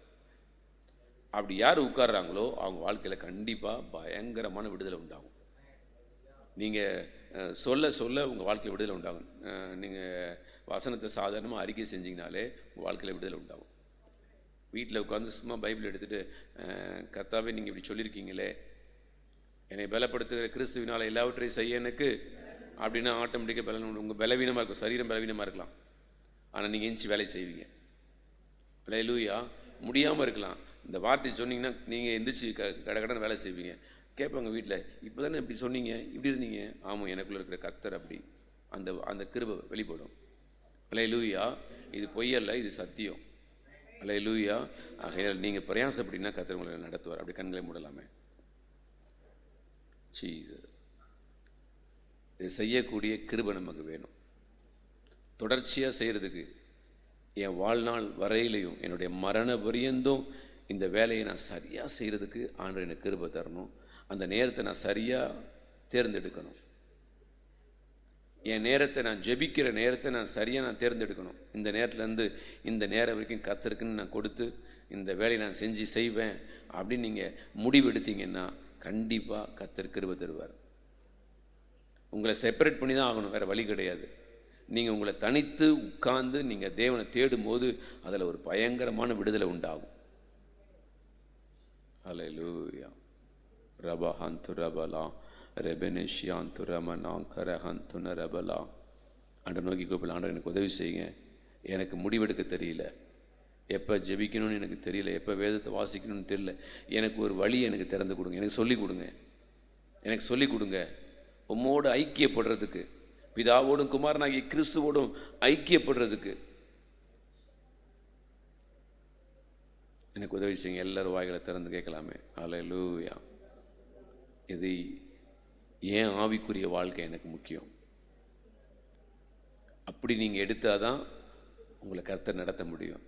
[SPEAKER 1] அப்படி யார் உட்கார்றாங்களோ அவங்க வாழ்க்கையில் கண்டிப்பாக பயங்கரமான விடுதலை உண்டாகும். நீங்கள் சொல்ல சொல்ல உங்கள் வாழ்க்கையில் விடுதலை உண்டாகும். நீங்கள் வசனத்தை சாதாரணமாக அறிக்கை செஞ்சிங்கனாலே உங்கள் வாழ்க்கையில் விடுதலை உண்டாகும். வீட்டில் உட்காந்து சும்மா பைபிள் எடுத்துகிட்டு, கர்த்தாவே நீங்கள் இப்படி சொல்லியிருக்கீங்களே, என்னை பலப்படுத்துகிற கிறிஸ்துவினால் எல்லாவற்றையும் செய்ய எனக்கு அப்படின்னா ஆட்டோமேட்டிக்காக பலன். உங்கள் பலவீனமாக இருக்கும், சரீரம் பலவீனமாக இருக்கலாம், ஆனால் நீங்கள் எந்திச்சு வேலை செய்வீங்க. அல்லேலூயா. முடியாமல் இருக்கலாம், இந்த வார்த்தை சொன்னீங்கன்னா நீங்கள் எந்திரிச்சு கடகடன்னு வேலை செய்வீங்க. கேட்பாங்க வீட்டில், இப்போ தானே இப்படி சொன்னீங்க, இப்படி இருந்தீங்க. ஆமாம், எனக்குள்ளே இருக்கிற கர்த்தர் அப்படி அந்த கிருபை வெளிப்படும். அல்லேலூயா. இது பொய்யல்ல, இது சத்தியம். அல்லேலூயா. ஆகையால் நீங்கள் பிரயாசப்படினா கர்த்தர் உங்களை நடத்துவார். அப்படி கண்களை மூடலாமே. இது செய்யக்கூடிய கிருபை நமக்கு வேணும். தொடர்ச்சியாக செய்கிறதுக்கு என் வாழ்நாள் வரையிலையும் என்னுடைய மரண பரியந்தும் இந்த வேலையை நான் சரியாக செய்கிறதுக்கு ஆண்டவர் எனக்கு கிருபை தரணும். அந்த நேரத்தை நான் சரியாக தேர்ந்தெடுக்கணும். என் நேரத்தை, நான் ஜெபிக்கிற நேரத்தை நான் சரியாக நான் தேர்ந்தெடுக்கணும். இந்த நேரத்துலேருந்து இந்த நேரம் வரைக்கும் கர்த்தருக்குன்னு நான் கொடுத்து இந்த வேலையை நான் செஞ்சு செய்வேன் அப்படின்னு நீங்கள் முடிவு எடுத்தீங்கன்னா கண்டிப்பாக கர்த்தர் கிருபை தருவார். உங்களை செப்பரேட் பண்ணி தான் ஆகணும், வேறு வழி கிடையாது. நீங்கள் உங்களை தனித்து உட்கார்ந்து நீங்கள் தேவனை தேடும் போது அதில் ஒரு பயங்கரமான விடுதலை உண்டாகும். அல்லேலூயா. ரபஹந்து ரபலா ரெபெனேஷியாந்து ரமனாங்கரஹந்து நரபலா. ஆண்டை நோக்கி கூப்பிடலாம், ஆண்டை எனக்கு உதவி செய்யுங்க, எனக்கு முடிவெடுக்க தெரியல, எப்போ ஜெபிக்கணும்னு எனக்கு தெரியல, எப்போ வேதத்தை வாசிக்கணும்னு தெரியல, எனக்கு ஒரு வழி எனக்கு திறந்து கொடுங்க, எனக்கு சொல்லிக் கொடுங்க, எனக்கு சொல்லிக் கொடுங்க. உம்மோடு ஐக்கியப்படுறதுக்கு, பிதாவோடும் குமாரனாகிய கிறிஸ்துவோடும் ஐக்கியப்படுறதுக்கு எனக்கு உதவி செய்யுங்க. எல்லாரும் வாய்களை திறந்து கேட்கலாமே. அல்லேலூயா. இது ஏன் ஆவிக்குரிய வாழ்க்கை எனக்கு முக்கியம். அப்படி நீங்கள் எடுத்தால் தான் உங்களை கர்த்தர் நடத்த முடியும்.